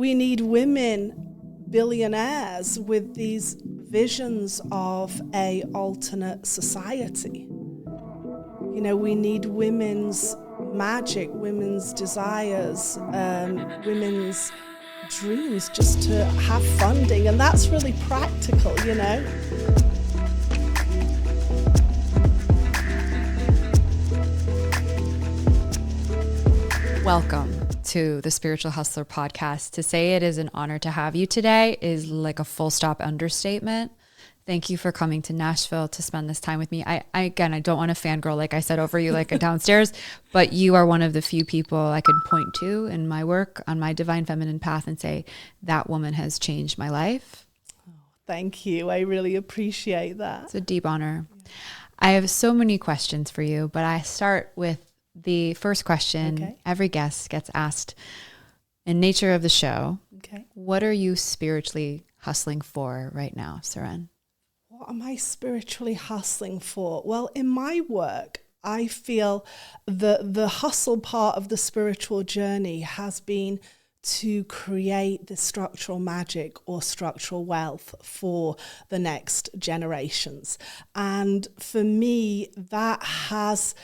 We need women billionaires with these visions of a alternate society. You know, we need women's magic, women's desires, women's dreams just to have funding, and that's really practical, you know. Welcome to the Spiritual Hustler podcast. To say it is an honor to have you today is like a full stop understatement. Thank you for coming to Nashville to spend this time with me. I don't want to fangirl, like I said, over you like downstairs, but you are one of the few people I could point to in my work on my divine feminine path and say, that woman has changed my life. Thank you. I really appreciate that. It's a deep honor. Yeah. I have so many questions for you, but I start with the first question. Every guest gets asked in nature of the show. Okay. What are you spiritually hustling for right now, Seren? What am I spiritually hustling for? Well, in my work, I feel the hustle part of the spiritual journey has been to create the structural magic or structural wealth for the next generations. And for me, that has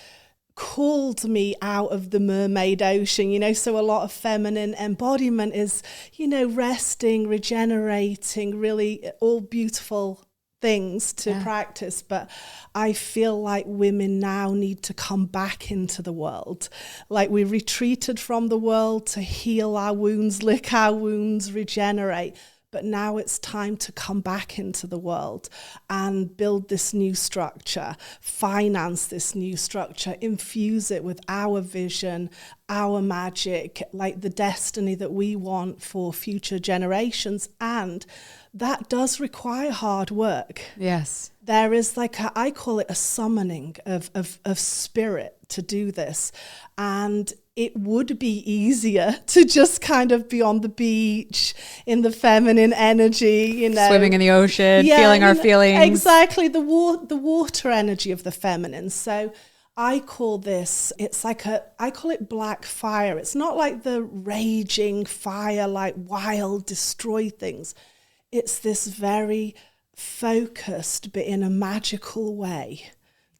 called me out of the mermaid ocean, you know, so a lot of feminine embodiment is, you know, resting, regenerating, really all beautiful things to practice. But I feel like women now need to come back into the world. Like we retreated from the world to heal our wounds, lick our wounds, regenerate. But now it's time to come back into the world and build this new structure, finance this new structure, infuse it with our vision, our magic, like the destiny that we want for future generations. And that does require hard work. Yes. There is I call it a summoning of spirit to do this. And it would be easier to just kind of be on the beach in the feminine energy, you know. Swimming in the ocean, feeling our feelings. Exactly, the water energy of the feminine. So I call this, I call it black fire. It's not like the raging fire, like wild, destroy things. It's this very focused, but in a magical way.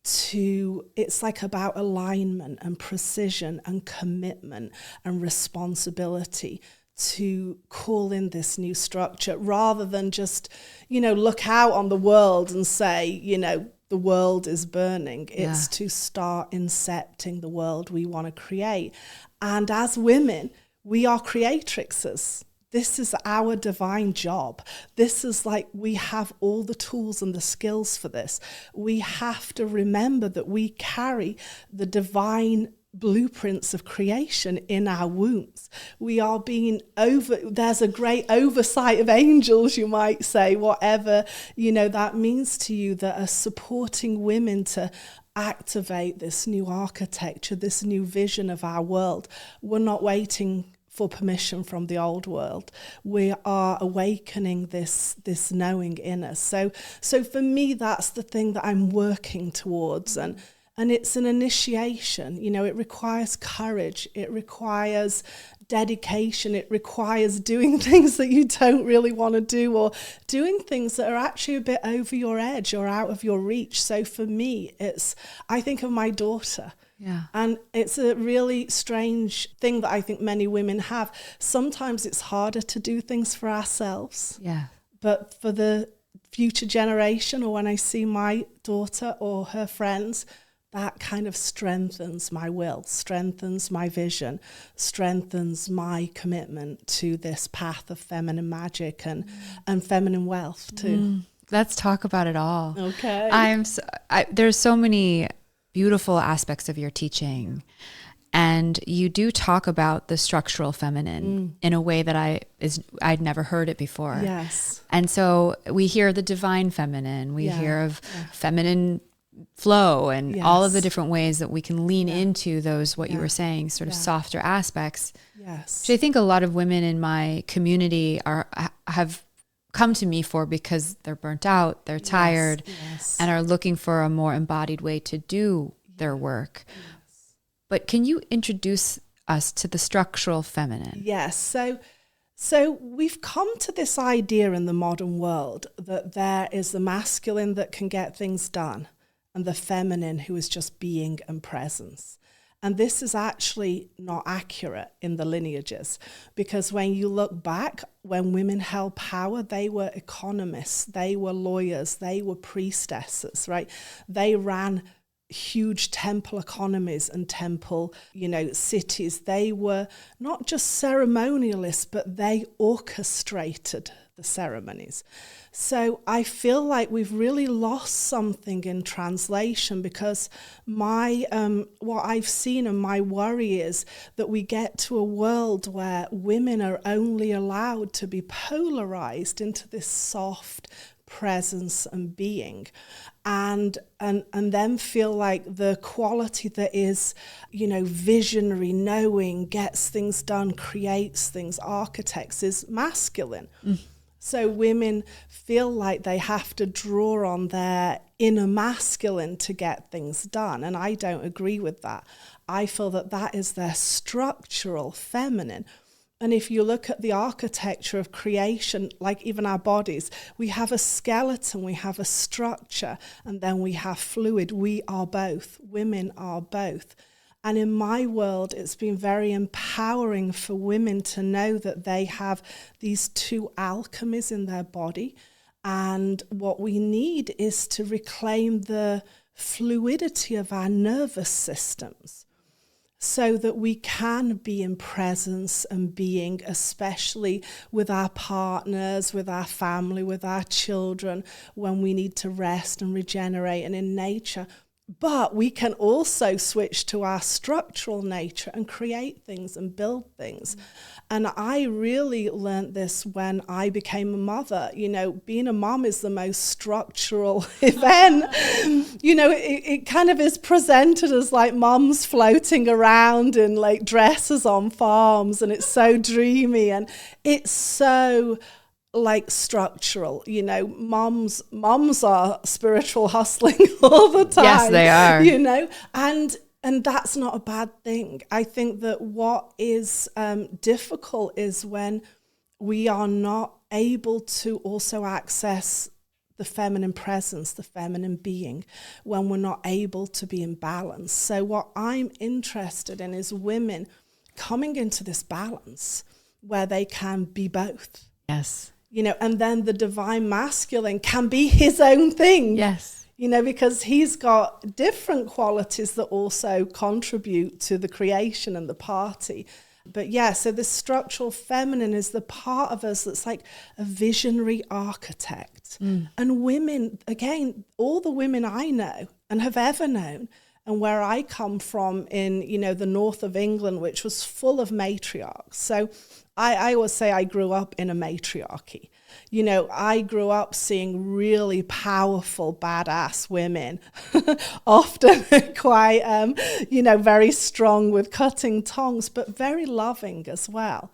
It's like about alignment and precision and commitment and responsibility to call in this new structure rather than just, you know, look out on the world and say, you know, the world is burning. It's to start incepting the world we want to create. And as women, we are creatrixes. This is our divine job. This is like we have all the tools and the skills for this. We have to remember that we carry the divine blueprints of creation in our wombs. We are being there's a great oversight of angels, you might say, whatever, you know, that means to you, that are supporting women to activate this new architecture, this new vision of our world. We're not waiting for permission from the old world. We are awakening this knowing in us. So for me, that's the thing that I'm working towards. And it's an initiation. You know, it requires courage. It requires dedication. It requires doing things that you don't really want to do, or doing things that are actually a bit over your edge or out of your reach. So for me, I think of my daughter. Yeah. And it's a really strange thing that I think many women have. Sometimes it's harder to do things for ourselves. Yeah. But for the future generation, or when I see my daughter or her friends, that kind of strengthens my will, strengthens my vision, strengthens my commitment to this path of feminine magic and feminine wealth too. Let's talk about it all. Okay. There's so many beautiful aspects of your teaching, and you do talk about the structural feminine in a way that I'd never heard it before. Yes. And so we hear the divine feminine, we hear of feminine flow and all of the different ways that we can lean into those, what you were saying, sort of softer aspects. Yes. Which I think a lot of women in my community have come to me for, because they're burnt out, they're tired, and are looking for a more embodied way to do their work. But can you introduce us to the structural feminine? Yes. So we've come to this idea in the modern world that there is the masculine that can get things done and the feminine who is just being and presence. And this is actually not accurate in the lineages, because when you look back, when women held power, they were economists, they were lawyers, they were priestesses, right? They ran huge temple economies and temple, cities. They were not just ceremonialists, but they orchestrated the ceremonies. So I feel like we've really lost something in translation, because what I've seen and my worry is that we get to a world where women are only allowed to be polarized into this soft presence and being, and then feel like the quality that is, visionary, knowing, gets things done, creates things, architects, is masculine. So women feel like they have to draw on their inner masculine to get things done, and I don't agree with that. I feel that that is their structural feminine. And if you look at the architecture of creation, like even our bodies, we have a skeleton, we have a structure, and then we have fluid. We are both. Women are both. And in my world, it's been very empowering for women to know that they have these two alchemies in their body. And what we need is to reclaim the fluidity of our nervous systems, so that we can be in presence and being, especially with our partners, with our family, with our children, when we need to rest and regenerate and in nature. But we can also switch to our structural nature and create things and build things. And I really learned this when I became a mother. Being a mom is the most structural event. It kind of is presented as like moms floating around in like dresses on farms, and it's so dreamy, and it's so like structural. Moms are spiritual hustling all the time. Yes, they are. And that's not a bad thing. I think that what is difficult is when we are not able to also access the feminine presence, the feminine being, when we're not able to be in balance. So what I'm interested in is women coming into this balance where they can be both. Yes. And then the divine masculine can be his own thing. Yes. Because he's got different qualities that also contribute to the creation and the party. But yeah, so the structural feminine is the part of us that's like a visionary architect. And women, again, all the women I know and have ever known, and where I come from in, the north of England, which was full of matriarchs. So I always say I grew up in a matriarchy. I grew up seeing really powerful, badass women, often quite, very strong with cutting tongues, but very loving as well,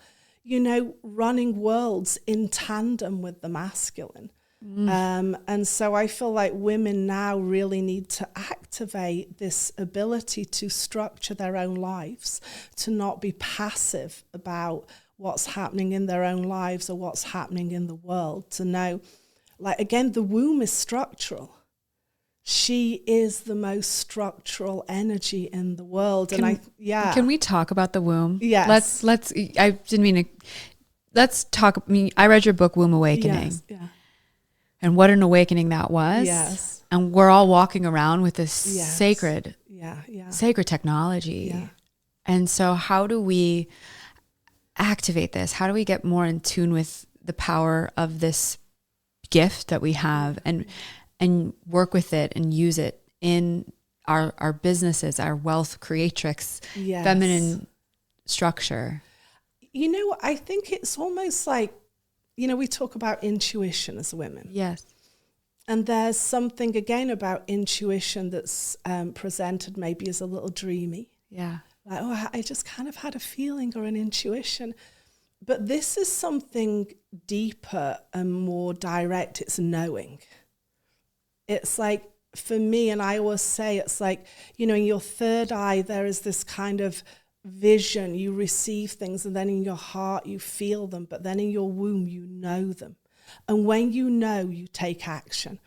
running worlds in tandem with the masculine. And so I feel like women now really need to activate this ability to structure their own lives, to not be passive about what's happening in their own lives or what's happening in the world, to know, like, again, the womb is structural. She is the most structural energy in the world. Can we talk about the womb? Yes. Let's talk. I read your book, Womb Awakening. Yes. Yeah. And what an awakening that was. Yes. And we're all walking around with this sacred technology. Yeah. And so how do we activate this? How do we get more in tune with the power of this gift that we have and work with it and use it in our businesses, our wealth creatrix, feminine structure? I think it's almost like, we talk about intuition as women. Yes. And there's something, again, about intuition that's presented maybe as a little dreamy. Yeah. Like, I just kind of had a feeling or an intuition. But this is something deeper and more direct. It's knowing. It's like, for me, and I always say, it's like, in your third eye, there is this kind of vision, you receive things, and then in your heart you feel them, but then in your womb you know them. And when you know, you take action.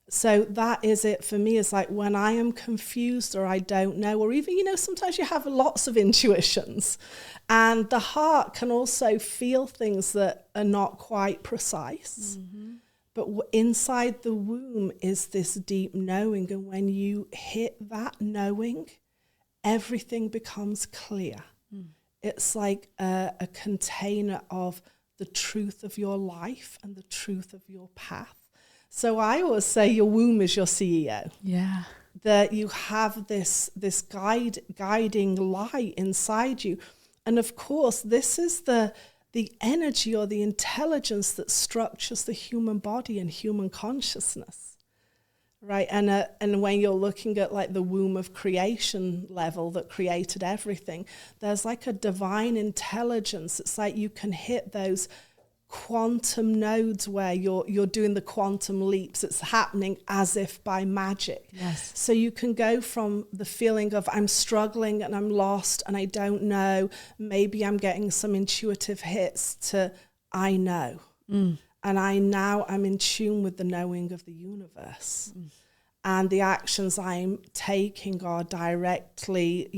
So that is it for me. It's like when I am confused or I don't know, or even, sometimes you have lots of intuitions, and the heart can also feel things that are not quite precise. Mm-hmm. But inside the womb is this deep knowing. And when you hit that knowing, everything becomes clear. Mm. It's like a container of the truth of your life and the truth of your path. So I always say your womb is your CEO. Yeah. That you have this guiding light inside you. And of course, this is the energy or the intelligence that structures the human body and human consciousness. Right? And when you're looking at like the womb of creation level that created everything, there's like a divine intelligence. It's like you can hit those quantum nodes where you're doing the quantum leaps. It's happening as if by magic. Yes. So you can go from the feeling of I'm struggling and I'm lost and I don't know, maybe I'm getting some intuitive hits, to I know. And I'm in tune with the knowing of the universe. And the actions I'm taking are directly,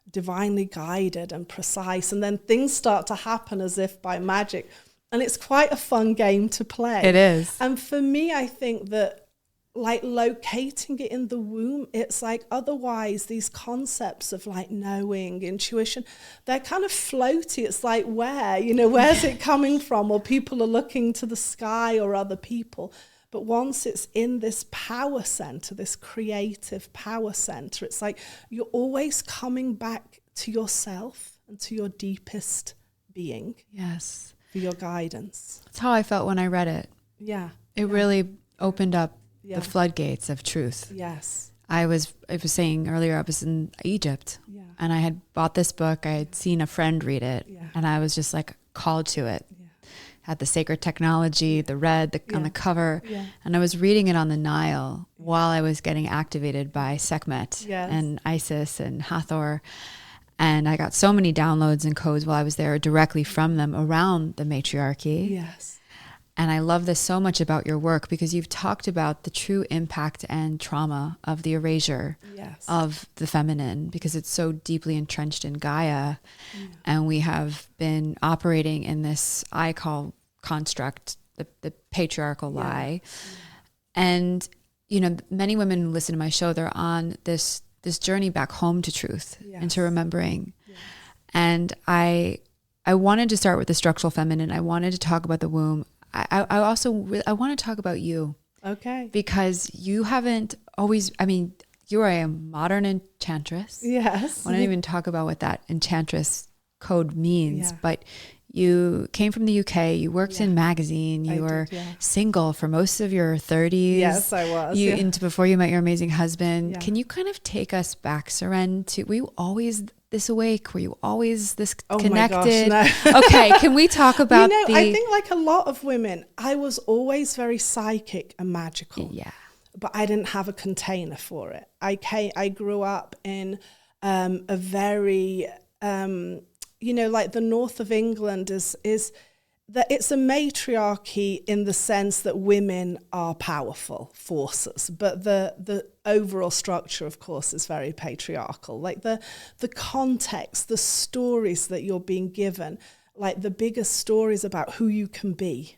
divinely guided and precise. And then things start to happen as if by magic. And it's quite a fun game to play. It is. And for me, I think that like locating it in the womb, it's like otherwise these concepts of like knowing, intuition, they're kind of floaty. It's like where's it coming from? Or people are looking to the sky or other people. But once it's in this power center, this creative power center, it's like you're always coming back to yourself and to your deepest being. Yes. For your guidance. That's how I felt when I read it. Yeah. It really opened up the floodgates of truth. Yes. I was saying earlier, I was in Egypt and I had bought this book. I had seen a friend read it and I was just like called to it. Yeah. Had the sacred technology, the red on the cover. Yeah. And I was reading it on the Nile while I was getting activated by Sekhmet and Isis and Hathor. And I got so many downloads and codes while I was there directly from them around the matriarchy. Yes. And I love this so much about your work because you've talked about the true impact and trauma of the erasure of the feminine, because it's so deeply entrenched in Gaia. Yeah. And we have been operating in this, I call construct, the patriarchal lie. Yeah. And, many women who listen to my show, they're on this journey back home to truth and to remembering. Yes. And I wanted to start with the structural feminine. I wanted to talk about the womb. I want to talk about you. Okay. Because you haven't always, you are a modern enchantress. Yes. I want to even talk about what that enchantress code means, but you came from the UK, you worked in magazine, you were single for most of your 30s. Yes, I was. Into before you met your amazing husband. Yeah. Can you kind of take us back, Seren, were you always this awake? Were you always this connected? My gosh, no. Okay, can we talk about I think like a lot of women, I was always very psychic and magical. Yeah. But I didn't have a container for it. I grew up in a very... like the north of England is that it's a matriarchy in the sense that women are powerful forces, but the overall structure, of course, is very patriarchal. Like the context, the stories that you're being given, like the biggest stories about who you can be.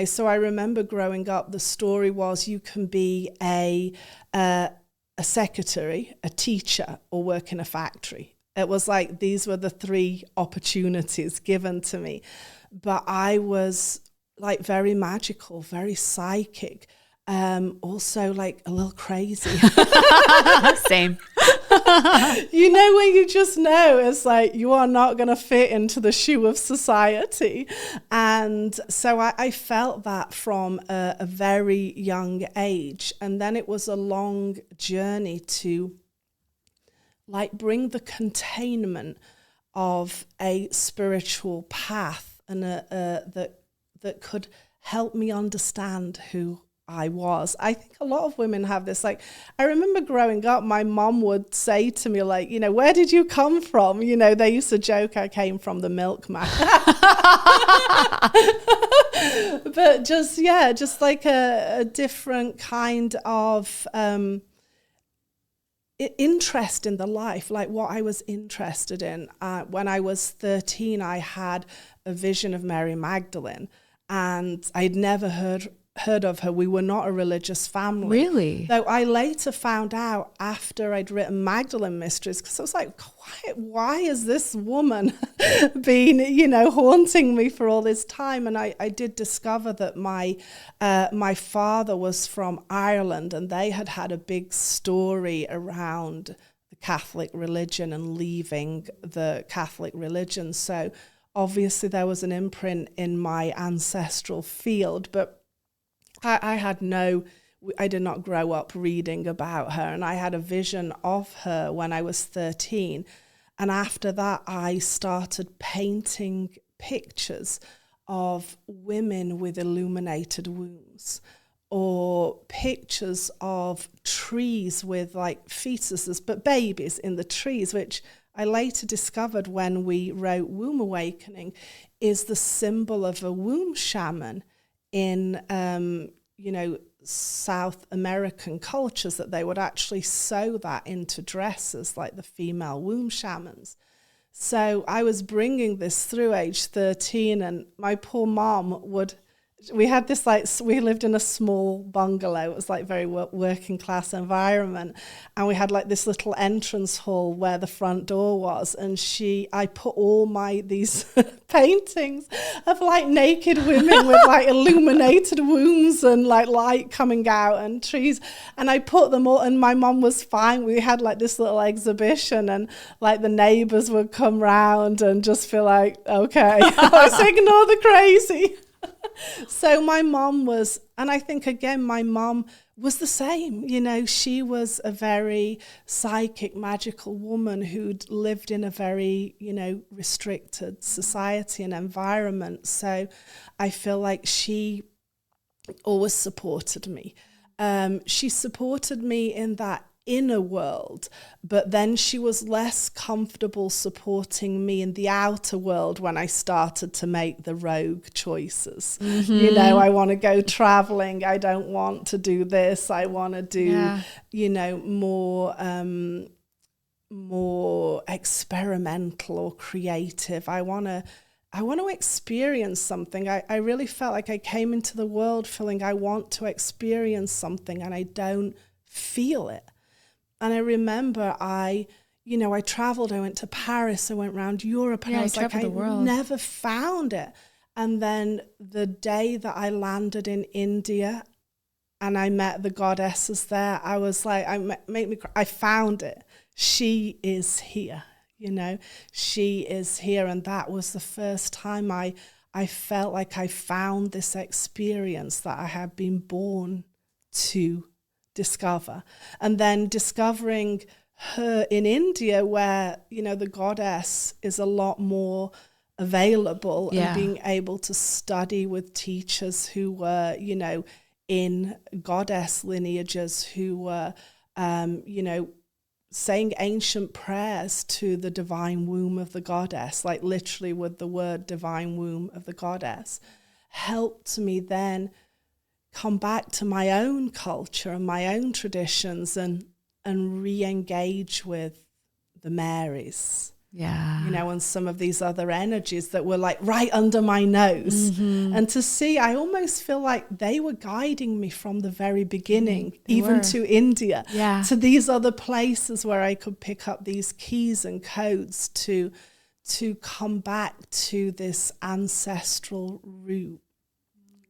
So I remember growing up, the story was you can be a secretary, a teacher, or work in a factory. It was like these were the three opportunities given to me. But I was like very magical, very psychic, also like a little crazy. Same. When you just know it's like you are not going to fit into the shoe of society. And so I felt that from a very young age. And then it was a long journey to like bring the containment of a spiritual path and that could help me understand who I was. I think a lot of women have this. Like, I remember growing up, my mom would say to me, like, you know, where did you come from? You know, they used to joke I came from the milkman. But just like a different kind of interest in the life, like what I was interested in. When I was 13, I had a vision of Mary Magdalene, and I'd never heard of her. We were not a religious family. Really? Though I later found out after I'd written Magdalene Mysteries, because I was like, why is this woman been, you know, haunting me for all this time? And I did discover that my father was from Ireland, and they had a big story around the Catholic religion and leaving the Catholic religion. So obviously there was an imprint in my ancestral field, but I did not grow up reading about her, and I had a vision of her when I was 13. And after that, I started painting pictures of women with illuminated wombs, or pictures of trees with like fetuses, but babies in the trees, which I later discovered when we wrote Womb Awakening is the symbol of a womb shaman in, South American cultures, that they would actually sew that into dresses, like the female womb shamans. So I was bringing this through age 13, and my poor mom we had this, like, we lived in a small bungalow. It was like very working class environment. And we had like this little entrance hall where the front door was. And I put all these paintings of like naked women with like illuminated wombs and like light coming out and trees. And I put them all, and my mom was fine. We had like this little exhibition, and like the neighbors would come round and just feel like, okay, let's ignore the crazy. So my mom was, and I think again, my mom was the same. You know, she was a very psychic, magical woman who'd lived in a very, you know, restricted society and environment. So I feel like she always supported me. She supported me in that inner world, but then she was less comfortable supporting me in the outer world when I started to make the rogue choices. Mm-hmm. You know, I want to go traveling. I don't want to do this. I want to do, you know, more experimental or creative. I want to experience something. I really felt like I came into the world feeling I want to experience something, and I don't feel it. And I remember I traveled, I went to Paris, I went around Europe, and I was like, I never found it. And then the day that I landed in India and I met the goddesses there, I was like, I found it. She is here, you know, she is here. And that was the first time I felt like I found this experience that I had been born to discover. And then discovering her in India, where, you know, the goddess is a lot more available, and being able to study with teachers who were, you know, in goddess lineages, who were, you know, saying ancient prayers to the divine womb of the goddess, like literally with the word divine womb of the goddess, helped me then come back to my own culture and my own traditions and re-engage with the Marys. Yeah. You know, and some of these other energies that were like right under my nose. Mm-hmm. And to see, I almost feel like they were guiding me from the very beginning, to India, to these other places where I could pick up these keys and codes to come back to this ancestral root.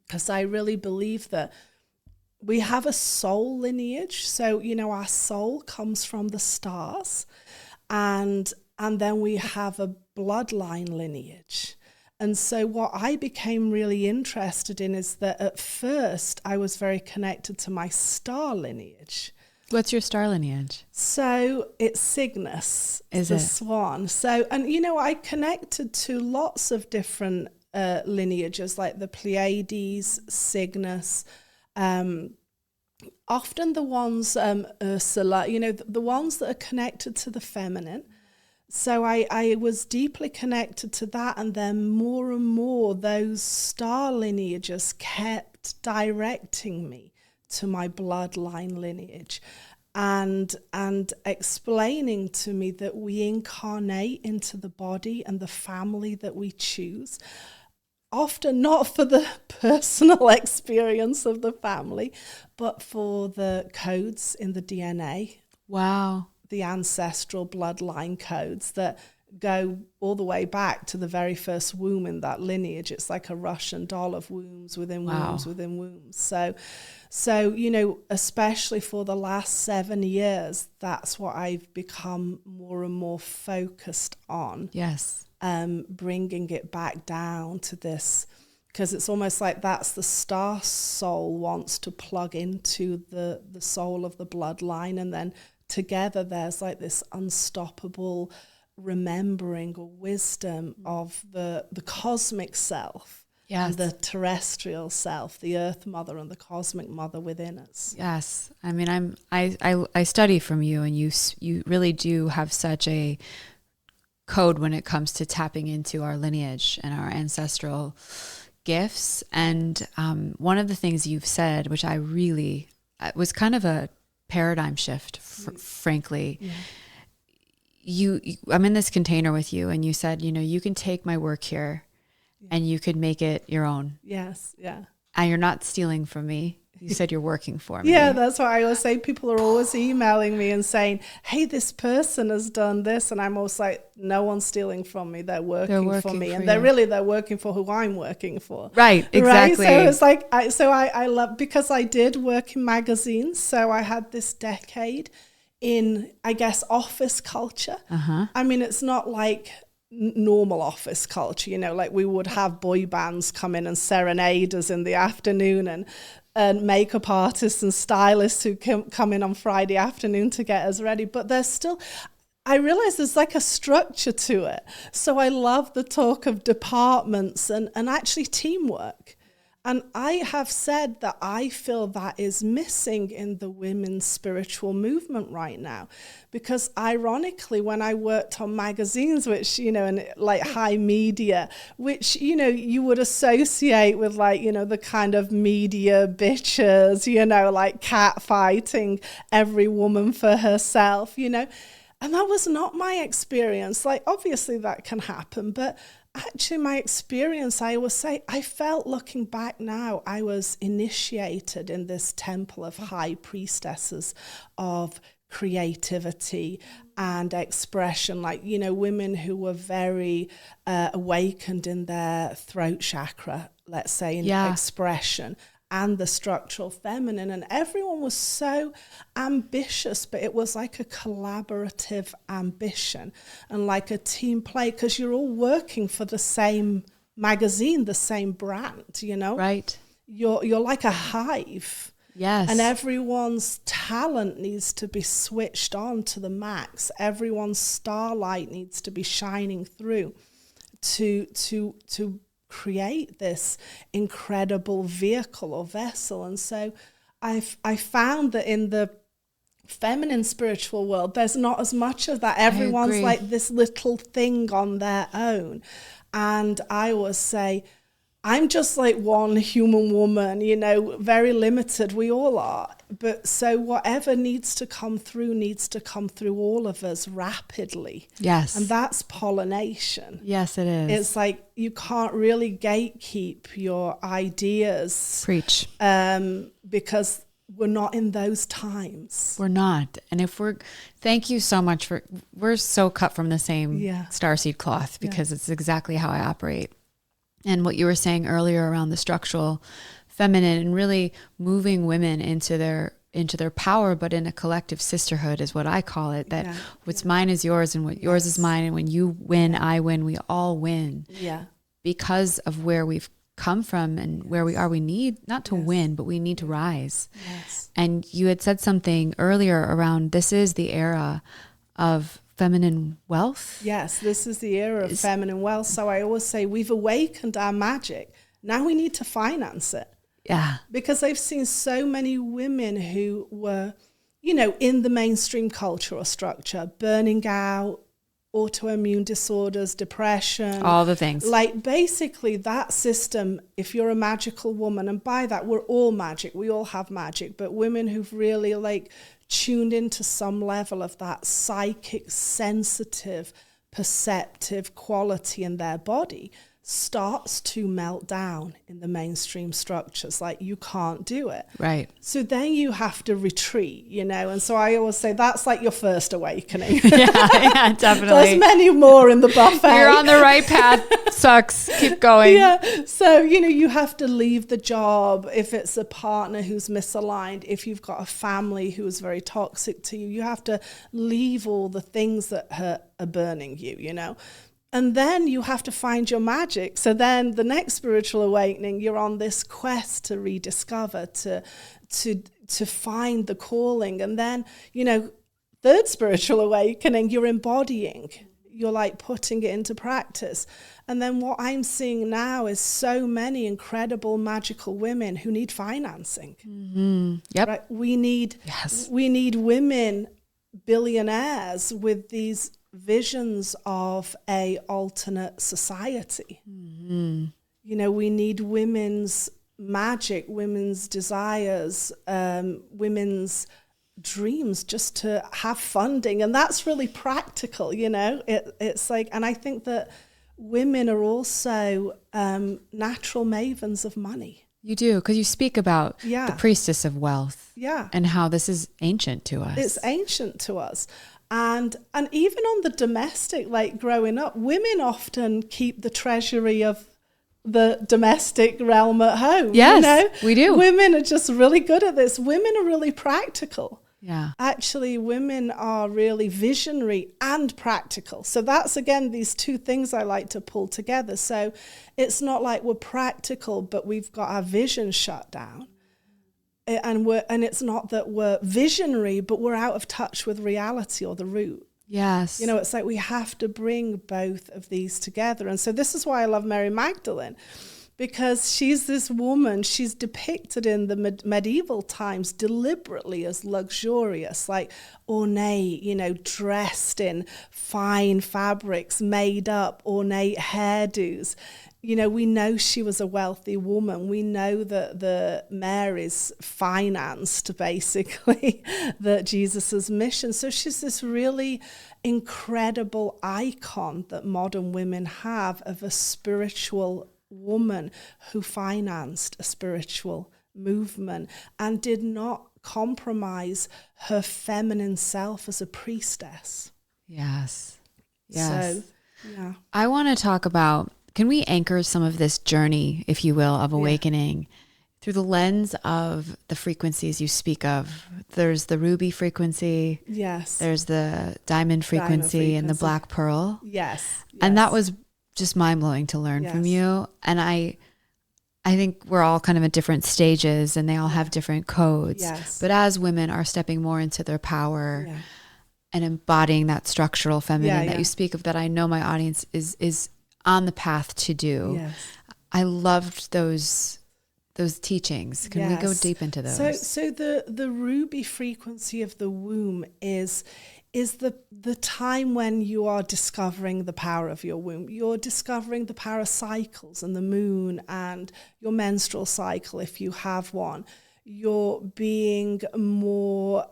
Because I really believe that we have a soul lineage. So, you know, our soul comes from the stars, and then we have a bloodline lineage. And so what I became really interested in is that at first I was very connected to my star lineage. What's your star lineage? So it's Cygnus, the swan. So, and, you know, I connected to lots of different lineages, like the Pleiades, Cygnus, Often the ones, Ursula, the ones that are connected to the feminine. So I was deeply connected to that, and then more and more those star lineages kept directing me to my bloodline lineage and explaining to me that we incarnate into the body and the family that we choose. Often not for the personal experience of the family, but for the codes in the DNA. Wow. The ancestral bloodline codes that go all the way back to the very first womb in that lineage. It's like a Russian doll of wombs within wombs within wombs. So, especially for the last 7 years, that's what I've become more and more focused on. Yes. Bringing it back down to this, because it's almost like that's the star soul wants to plug into the soul of the bloodline, and then together there's like this unstoppable remembering or wisdom of the cosmic self, and the terrestrial self, the earth mother and the cosmic mother within us. Yes. I mean, I study from you, and you really do have such a code when it comes to tapping into our lineage and our ancestral gifts. And one of the things you've said, which I really was kind of a paradigm shift, frankly. Yeah. I'm in this container with you, and you said, you can take my work here and you could make it your own. Yes. Yeah. And you're not stealing from me. You said you're working for me. Yeah, that's what I always say. People are always emailing me and saying, hey, this person has done this. And I'm always like, no one's stealing from me. They're working for me. And they're working for who I'm working for. Right, exactly. Right? So it's like, I love, because I did work in magazines. So I had this decade in, I guess, office culture. I mean, it's not like normal office culture, like we would have boy bands come in and serenade us in the afternoon, and makeup artists and stylists who come in on Friday afternoon to get us ready. But there's still, I realize there's like a structure to it. So I love the talk of departments and actually teamwork. And I have said that I feel that is missing in the women's spiritual movement right now. Because ironically, when I worked on magazines, which, and like high media, which, you would associate with like, the kind of media bitches, like catfighting every woman for herself, and that was not my experience. Like, obviously that can happen, but actually, my experience, I always say, I felt looking back now, I was initiated in this temple of high priestesses of creativity and expression, like, women who were very awakened in their throat chakra, let's say, in expression, and the structural feminine. And everyone was so ambitious, but it was like a collaborative ambition and like a team play, because you're all working for the same magazine, the same brand, Right. You're like a hive. Yes. And everyone's talent needs to be switched on to the max. Everyone's starlight needs to be shining through to create this incredible vehicle or vessel. And so I found that in the feminine spiritual world, there's not as much of that. Everyone's like this little thing on their own. And I always say, I'm just like one human woman, very limited. We all are. But so whatever needs to come through all of us rapidly. Yes. And that's pollination. Yes, it is. It's like you can't really gatekeep your ideas. Preach. Because we're not in those times. We're not. And thank you so much we're so cut from the same starseed cloth, because it's exactly how I operate. And what you were saying earlier around the structural feminine and really moving women into their power, but in a collective sisterhood is what I call it, that what's mine is yours and what yours is mine. And when you win, I win, we all win. Yeah. Because of where we've come from and where we are, we need not to win, but we need to rise. Yes. And you had said something earlier around, this is the era of feminine wealth. Yes, this is the era of feminine wealth. So I always say we've awakened our magic. Now we need to finance it. Yeah. Because they've seen so many women who were, you know, in the mainstream culture or structure, burning out, autoimmune disorders, depression. All the things. Like basically that system, if you're a magical woman, and by that we're all magic, we all have magic, but women who've really like tuned into some level of that psychic, sensitive, perceptive quality in their body starts to melt down in the mainstream structures. Like you can't do it. Right. So then you have to retreat, you know. And so I always say that's like your first awakening. Yeah, definitely. There's many more in the buffet. You're on the right path. Sucks. Keep going. Yeah. So, you know, you have to leave the job if it's a partner who's misaligned. If you've got a family who is very toxic to you, you have to leave all the things that are burning you, you know. And then you have to find your magic. So then the next spiritual awakening, you're on this quest to rediscover, to find the calling. And then, you know, third spiritual awakening, you're embodying. You're like putting it into practice. And then what I'm seeing now is so many incredible magical women who need financing. Mm-hmm. Yep. Right? We need women, billionaires with these visions of a alternate society. Mm-hmm. You know, we need women's magic, women's desires, women's dreams just to have funding. And that's really practical, you know. It's like, and I think that women are also natural mavens of money. You do, because you speak about the priestess of wealth. Yeah. And how this is ancient to us. It's ancient to us. And even on the domestic, like growing up, women often keep the treasury of the domestic realm at home. Yes, you know? we do. Women are just really good at this. Women are really practical. Yeah. Actually, women are really visionary and practical. So that's, again, these two things I like to pull together. So it's not like we're practical, but we've got our vision shut down. And it's not that we're visionary, but we're out of touch with reality or the root. Yes. You know, it's like we have to bring both of these together. And so this is why I love Mary Magdalene, because she's this woman, she's depicted in the medieval times deliberately as luxurious, like ornate, you know, dressed in fine fabrics, made up, ornate hairdos. You know, we know she was a wealthy woman. We know that the Mary's financed, basically, Jesus's mission. So she's this really incredible icon that modern women have of a spiritual woman who financed a spiritual movement and did not compromise her feminine self as a priestess. Yes. Yes. So, yeah. I want to talk about, can we anchor some of this journey, if you will, of awakening through the lens of the frequencies you speak of? There's the ruby frequency. Yes. There's the diamond frequency and the black pearl. Yes. And that was just mind-blowing to learn from you. And I think we're all kind of at different stages and they all have different codes. Yes. But as women are stepping more into their power and embodying that structural feminine that you speak of, that I know my audience is on the path to do. Yes. I loved those teachings. Can we go deep into those? So the ruby frequency of the womb is the time when you are discovering the power of your womb. You're discovering the power of cycles and the moon and your menstrual cycle if you have one. You're being more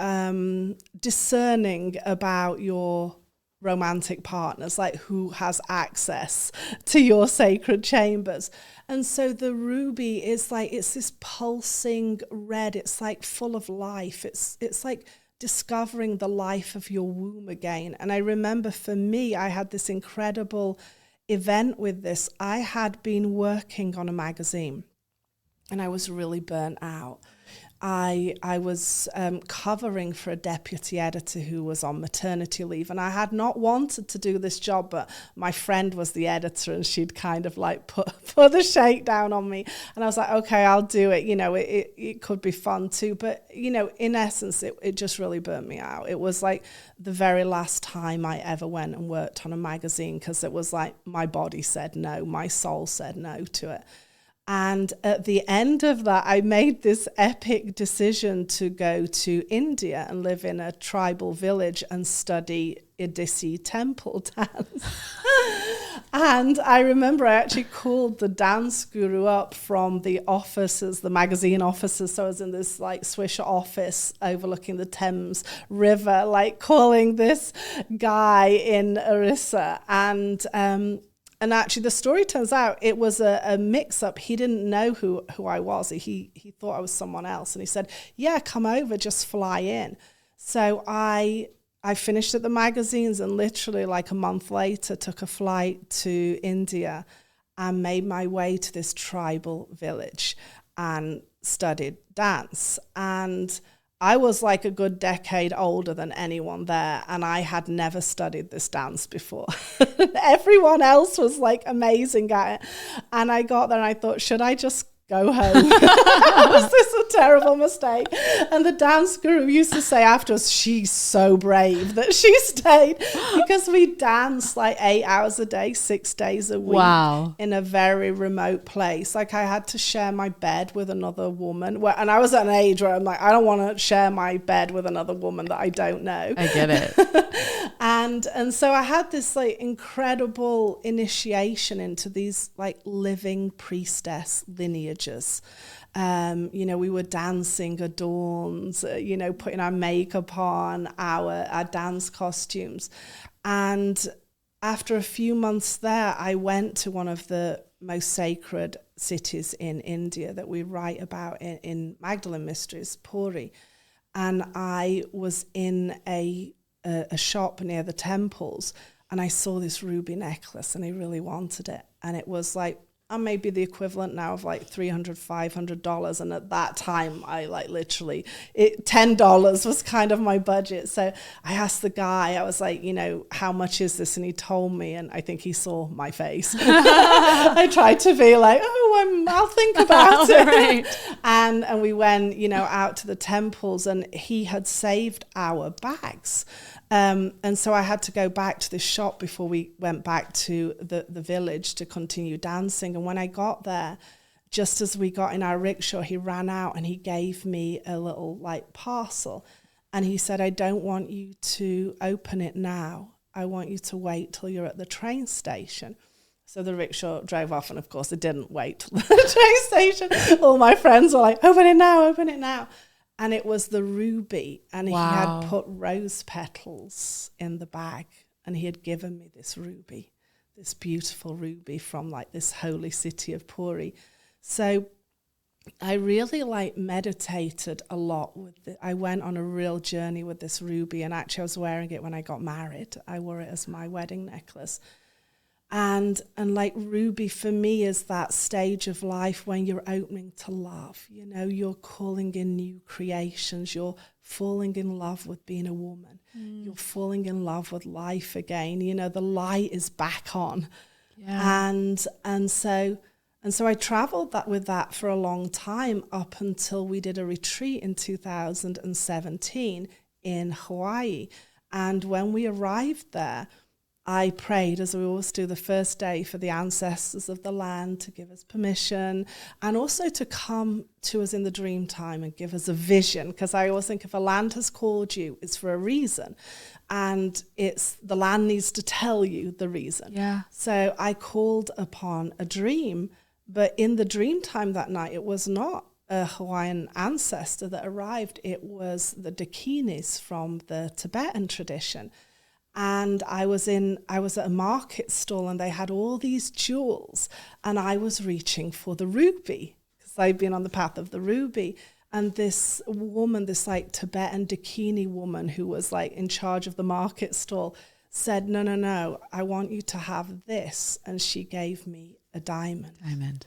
discerning about your romantic partners, like who has access to your sacred chambers. And so the ruby is like, it's this pulsing red. It's like full of life. It's like discovering the life of your womb again. And I remember for me, I had this incredible event with this. I had been working on a magazine and I was really burnt out. I was covering for a deputy editor who was on maternity leave, and I had not wanted to do this job, but my friend was the editor and she'd kind of like put the shakedown on me, and I was like, okay, I'll do it. You know, it could be fun too, but you know, in essence, it just really burnt me out. It was like the very last time I ever went and worked on a magazine, because it was like my body said no, my soul said no to it. And at the end of that, I made this epic decision to go to India and live in a tribal village and study Odissi temple dance. And I remember I actually called the dance guru up from the offices, the magazine offices. So I was in this like Swiss office overlooking the Thames River, like calling this guy in Orissa. And actually, the story turns out it was a mix-up. He didn't know who I was. He thought I was someone else. And he said, yeah, come over, just fly in. So I finished at the magazines and literally like a month later took a flight to India and made my way to this tribal village and studied dance. And I was like a good decade older than anyone there, and I had never studied this dance before. Everyone else was like amazing at it. And I got there and I thought, should I just go home? Was this a terrible mistake? And the dance guru used to say afterwards, she's so brave that she stayed, because we danced like 8 hours a day, 6 days a week. Wow. In a very remote place. Like I had to share my bed with another woman. And I was at an age where I'm like, I don't want to share my bed with another woman that I don't know. I get it. And so I had this like incredible initiation into these like living priestess lineages. We were dancing adorned, putting our makeup on, our dance costumes. And after a few months there, I went to one of the most sacred cities in India that we write about in Magdalene Mysteries, Puri. And I was in a shop near the temples, and I saw this ruby necklace, and I really wanted it. And it was like, maybe the equivalent now of like $300, $500. And at that time, I like literally, $10 was kind of my budget. So I asked the guy, I was like, how much is this? And he told me, and I think he saw my face. I tried to be like, I'll think about it. Right. And we went, out to the temples, and he had saved our bags. And so I had to go back to this shop before we went back to the village to continue dancing. And when I got there, just as we got in our rickshaw, he ran out and he gave me a little like parcel. And he said, I don't want you to open it now. I want you to wait till you're at the train station. So the rickshaw drove off, and of course it didn't wait till the train station. All my friends were like, open it now, open it now. And it was the ruby, and Wow. He had put rose petals in the bag, and he had given me this ruby, this beautiful ruby from like this holy city of Puri. So I really like meditated a lot with it. I went on a real journey with this ruby, and actually I was wearing it when I got married. I wore it as my wedding necklace. And like ruby for me is that stage of life when you're opening to love. You're calling in new creations. You're falling in love with being a woman. You're falling in love with life again. The light is back on. Yeah. And so I traveled with that for a long time, up until we did a retreat in 2017 in Hawaii. And when we arrived there, I prayed, as we always do the first day, for the ancestors of the land to give us permission, and also to come to us in the dream time and give us a vision. Because I always think if a land has called you, it's for a reason, and the land needs to tell you the reason. Yeah. So I called upon a dream, but in the dream time that night, it was not a Hawaiian ancestor that arrived. It was the dakinis from the Tibetan tradition. And I was at a market stall, and they had all these jewels, and I was reaching for the ruby because I'd been on the path of the ruby. And this woman, this like Tibetan dakini woman who was like in charge of the market stall, said, no, I want you to have this. And she gave me a diamond.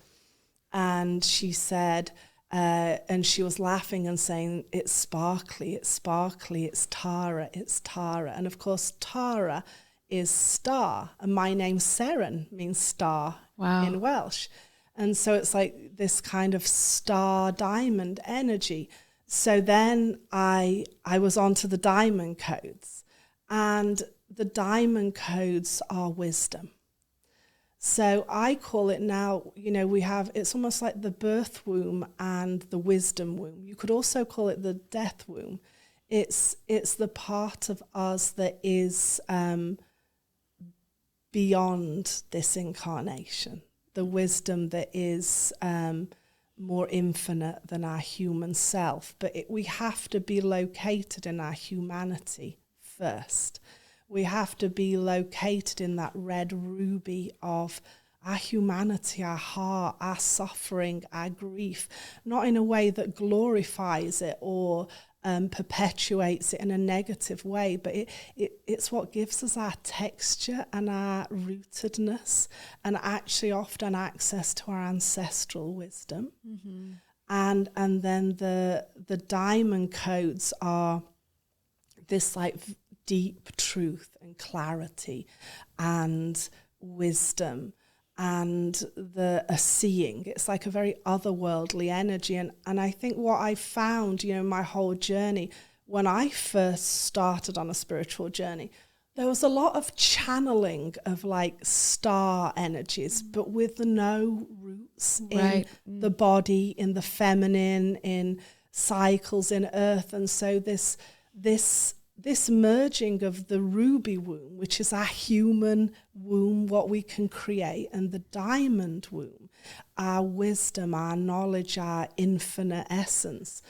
And she said, and she was laughing and saying, it's sparkly, it's Tara. And of course, Tara is star. And my name, Seren, means star in Welsh. And so it's like this kind of star diamond energy. So then I was onto the diamond codes. And the diamond codes are wisdom. So I call it now, it's almost like the birth womb and the wisdom womb. You could also call it the death womb. It's the part of us that is beyond this incarnation, the wisdom that is more infinite than our human self. But we have to be located in our humanity first. We have to be located in that red ruby of our humanity, our heart, our suffering, our grief, not in a way that glorifies it or perpetuates it in a negative way, but it's what gives us our texture and our rootedness, and actually often access to our ancestral wisdom. Mm-hmm. And then the diamond codes are this like deep truth and clarity and wisdom and a seeing. It's like a very otherworldly energy. And I think what I found, my whole journey, when I first started on a spiritual journey, there was a lot of channeling of like star energies, but with no roots in the body, in the feminine, in cycles, in earth. And so this merging of the ruby womb, which is our human womb, what we can create, and the diamond womb, our wisdom, our knowledge, our infinite essence,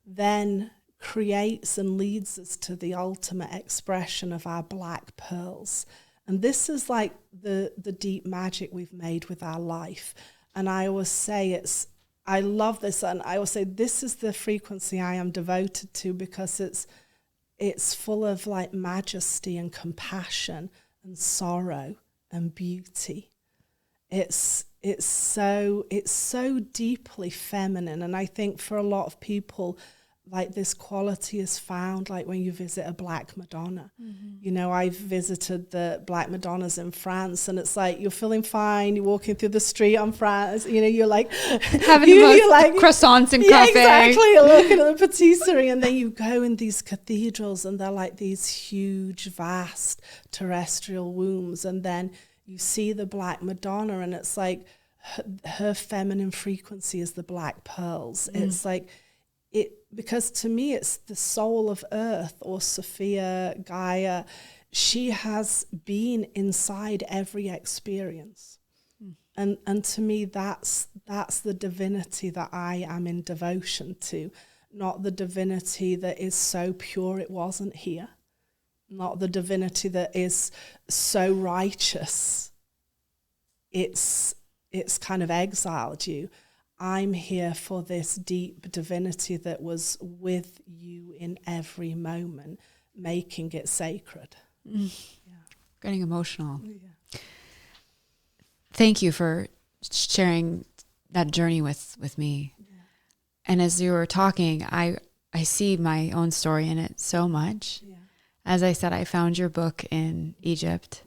then creates and leads us to the ultimate expression of our black pearls. And this is like the deep magic we've made with our life. And I always say I love this, and I always say this is the frequency I am devoted to, because it's full of like majesty and compassion and sorrow and beauty. It's so deeply feminine. And I think for a lot of people, like this quality is found like when you visit a Black Madonna. Mm-hmm. I've visited the Black Madonnas in France, and it's like you're feeling fine, you're walking through the street on France, you're like having the most croissants and coffee. Exactly, you're looking at the patisserie, and then you go in these cathedrals and they're like these huge, vast terrestrial wombs, and then you see the Black Madonna, and it's like her feminine frequency is the black pearls. It's like because to me it's the soul of earth, or Sophia, Gaia. She has been inside every experience. And to me that's the divinity that I am in devotion to, not the divinity that is so pure it wasn't here, not the divinity that is so righteous it's kind of exiled you. I'm here for this deep divinity that was with you in every moment, making it sacred. Yeah. Getting emotional. Yeah. Thank you for sharing that journey with me. Yeah. And as you were talking, I see my own story in it so much. Yeah. As I said, I found your book in Egypt.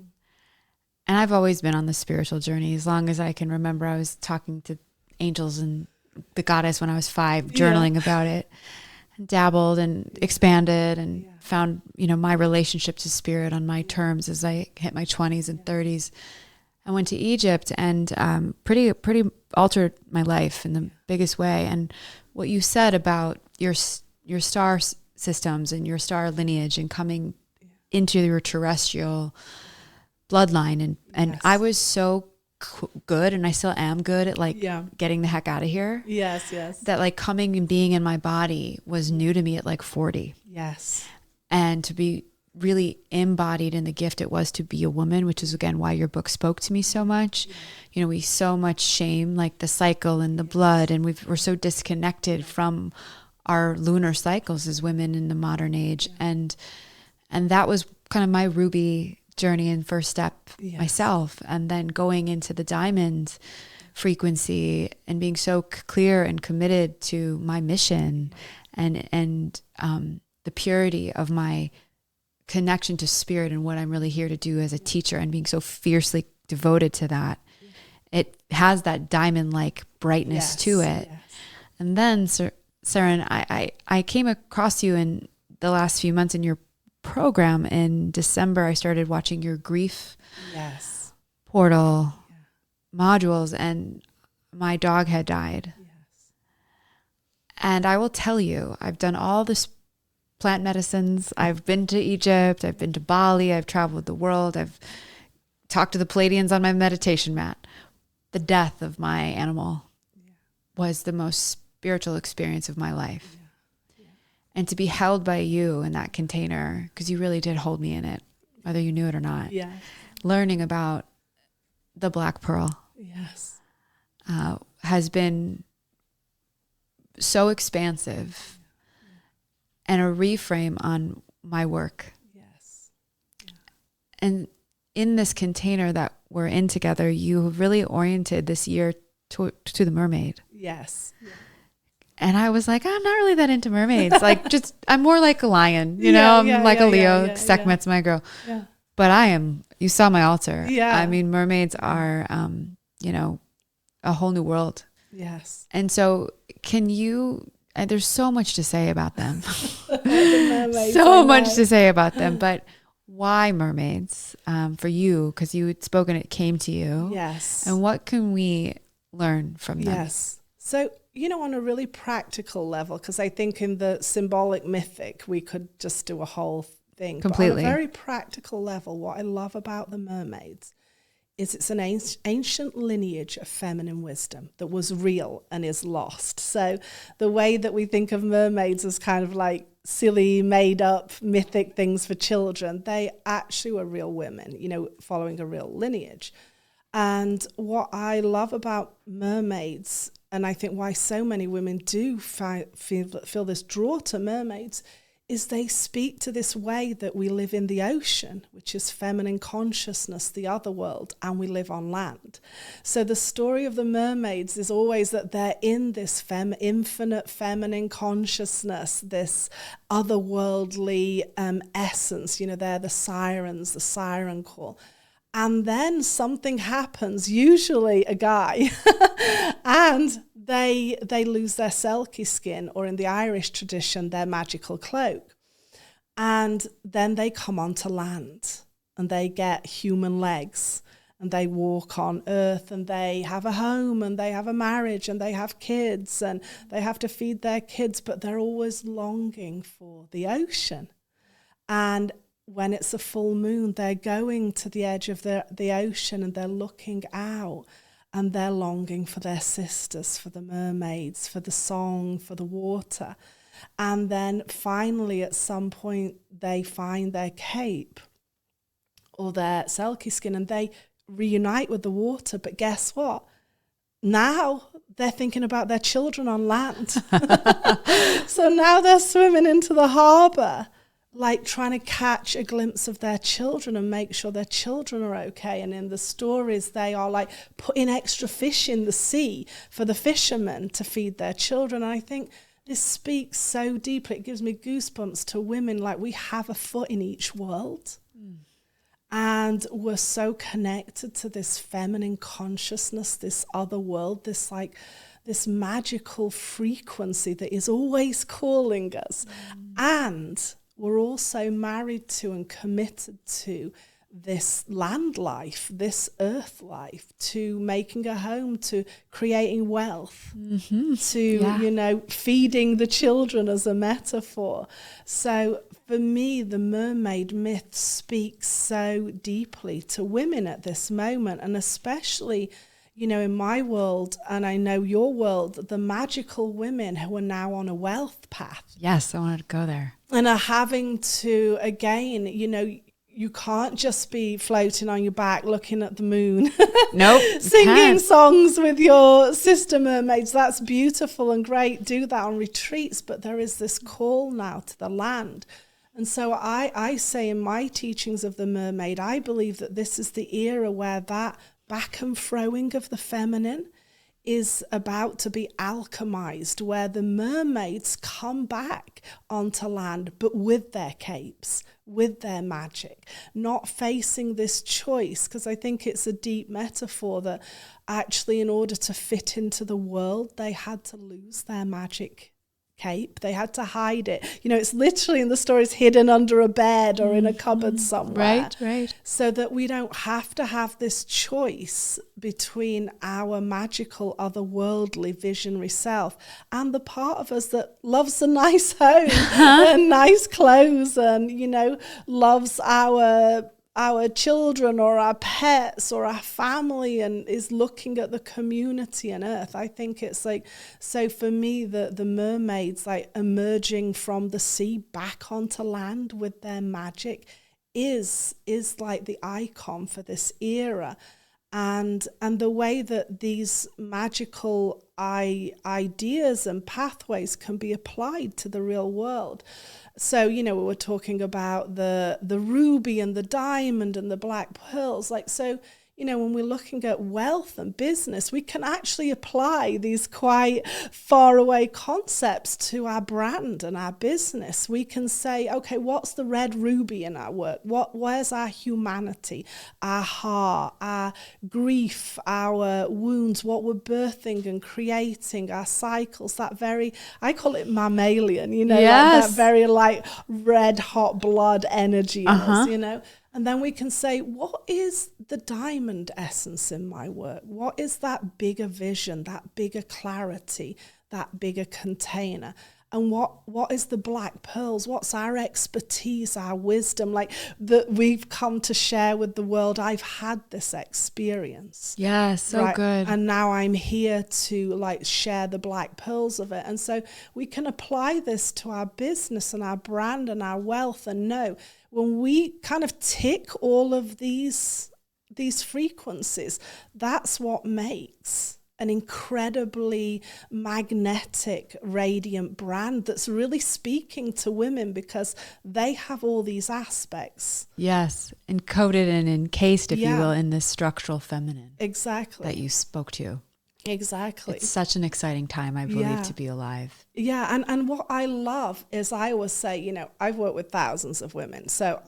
And I've always been on the spiritual journey. As long as I can remember, I was talking to angels and the goddess when I was 5, journaling about it, dabbled and expanded and found, my relationship to spirit on my terms as I hit my 20s and 30s. I went to Egypt and pretty altered my life in the biggest way. And what you said about your star systems and your star lineage and coming into your terrestrial bloodline, and I was so good, and I still am good at getting the heck out of here. Yes. That coming and being in my body was new to me at 40. Yes. And to be really embodied in the gift it was to be a woman, which is again why your book spoke to me so much. We so much shame the cycle and the blood, and we're so disconnected from our lunar cycles as women in the modern age. And that was kind of my ruby journey and first step myself, and then going into the diamond frequency and being so clear and committed to my mission and the purity of my connection to spirit and what I'm really here to do as a teacher, and being so fiercely devoted to that. It has that diamond-like brightness to it. Yes. And then Seren, I came across you in the last few months in your program. In December, I started watching your grief portal modules and my dog had died. Yes. And I will tell you, I've done all this plant medicines. I've been to Egypt. I've been to Bali. I've traveled the world. I've talked to the Pleiadians on my meditation mat. The death of my animal was the most spiritual experience of my life. And to be held by you in that container, because you really did hold me in it, whether you knew it or not. Yeah. Learning about the black pearl. Yes. Has been so expansive and a reframe on my work. Yes. And in this container that we're in together, you really oriented this year to the mermaid. Yes. Yeah. And I was like, I'm not really that into mermaids. Like, just, I'm more like a lion, you know, I'm like a Leo. Sekhmet's my girl. Yeah. But I am, you saw my altar. Yeah. I mean, mermaids are, you know, a whole new world. Yes. And so can you, there's so much to say about them. So much to say about them, but why mermaids for you? Because you had spoken, it came to you. Yes. And what can we learn from them? Yes. So, you know, on a really practical level, because I think in the symbolic mythic, we could just do a whole thing. Completely. But on a very practical level, what I love about the mermaids is it's an ancient lineage of feminine wisdom that was real and is lost. So the way that we think of mermaids as kind of like silly, made up, mythic things for children, they actually were real women, you know, following a real lineage. And what I love about mermaids, and I think why so many women do feel this draw to mermaids, is they speak to this way that we live in the ocean, which is feminine consciousness, the other world, and we live on land. So the story of the mermaids is always that they're in this infinite feminine consciousness, this otherworldly essence. You know, they're the sirens, the siren call. And then something happens, usually a guy, and they lose their selkie skin, or in the Irish tradition, their magical cloak. And then they come onto land and they get human legs and they walk on earth and they have a home and they have a marriage and they have kids and they have to feed their kids, but they're always longing for the ocean. And when it's a full moon, they're going to the edge of the ocean and they're looking out and they're longing for their sisters, for the mermaids, for the song, for the water. And then finally, at some point, they find their cape or their selkie skin and they reunite with the water. But guess what? Now they're thinking about their children on land. So now they're swimming into the harbour, like trying to catch a glimpse of their children and make sure their children are okay. And in the stories, they are like putting extra fish in the sea for the fishermen to feed their children. And I think this speaks so deeply. It gives me goosebumps to women, like we have a foot in each world. And we're so connected to this feminine consciousness, this other world, this magical frequency that is always calling us. And we're also married to and committed to this land life, this earth life, to making a home, to creating wealth, to, you know, feeding the children as a metaphor. So for me, the mermaid myth speaks so deeply to women at this moment, and especially, you know, in my world, and I know your world, the magical women who are now on a wealth path. Yes, I wanted to go there. And are having to, again, you know, you can't just be floating on your back looking at the moon. Nope. Singing songs with your sister mermaids. That's beautiful and great. Do that on retreats. But there is this call now to the land. And so I say in my teachings of the mermaid, I believe that this is the era where that back and froing of the feminine is about to be alchemized, where the mermaids come back onto land, but with their capes, with their magic, not facing this choice, because I think it's a deep metaphor that actually in order to fit into the world, they had to lose their magic cape. They had to hide it. It's literally in the stories hidden under a bed or in a cupboard somewhere. Right. So that we don't have to have this choice between our magical, otherworldly, visionary self and the part of us that loves a nice home and nice clothes and, loves our children or our pets or our family and is looking at the community and earth. I think it's like, so for me, the mermaids like emerging from the sea back onto land with their magic is like the icon for this era. And the way that these magical ideas and pathways can be applied to the real world. So, we were talking about the ruby and the diamond and the black pearls. Like, so, when we're looking at wealth and business, we can actually apply these quite far away concepts to our brand and our business. We can say, okay, what's the red ruby in our work? Where's our humanity, our heart, our grief, our wounds, what we're birthing and creating, our cycles, I call it mammalian, Yes. like that very like red hot blood energy in us, And then we can say, what is the diamond essence in my work? What is that bigger vision, that bigger clarity, that bigger container? And what is the black pearls? What's our expertise, our wisdom, like that we've come to share with the world? I've had this experience. Yeah, so good. And now I'm here to like share the black pearls of it. And so we can apply this to our business and our brand and our wealth and know when we kind of tick all of these frequencies, that's what makes an incredibly magnetic, radiant brand that's really speaking to women because they have all these aspects. Yes, encoded and encased, if you will, in this structural feminine. Exactly. That you spoke to. Exactly. It's such an exciting time, I believe, to be alive. Yeah, and what I love is I always say, I've worked with thousands of women. So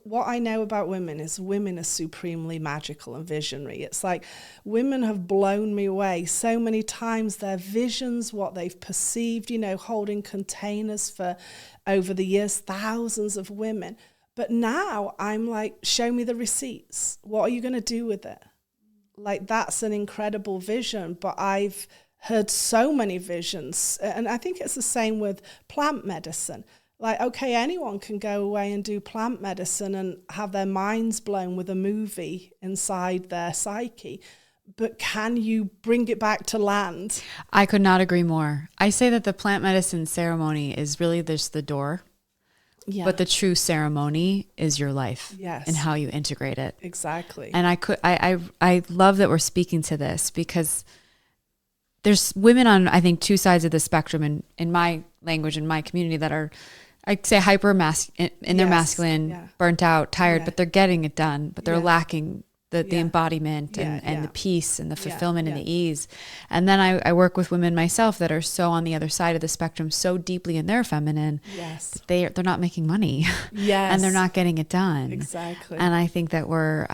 what I know about women is women are supremely magical and visionary. It's like women have blown me away so many times, their visions, what they've perceived, holding containers for over the years, thousands of women. But now I'm like, show me the receipts. What are you going to do with it? Like, that's an incredible vision, but I've heard so many visions. And I think it's the same with plant medicine. Like, okay, anyone can go away and do plant medicine and have their minds blown with a movie inside their psyche. But can you bring it back to land? I could not agree more. I say that the plant medicine ceremony is really just the door. Yeah. But the true ceremony is your life. Yes. And how you integrate it. Exactly. And I love that we're speaking to this because there's women on, I think, two sides of the spectrum in my language, in my community that are, I'd say in their masculine, burnt out, tired, but they're getting it done, but they're lacking the embodiment and the peace and the fulfillment and the ease. And then I work with women myself that are so on the other side of the spectrum, so deeply in their feminine, they're not making money and they're not getting it done. Exactly. And I think that we're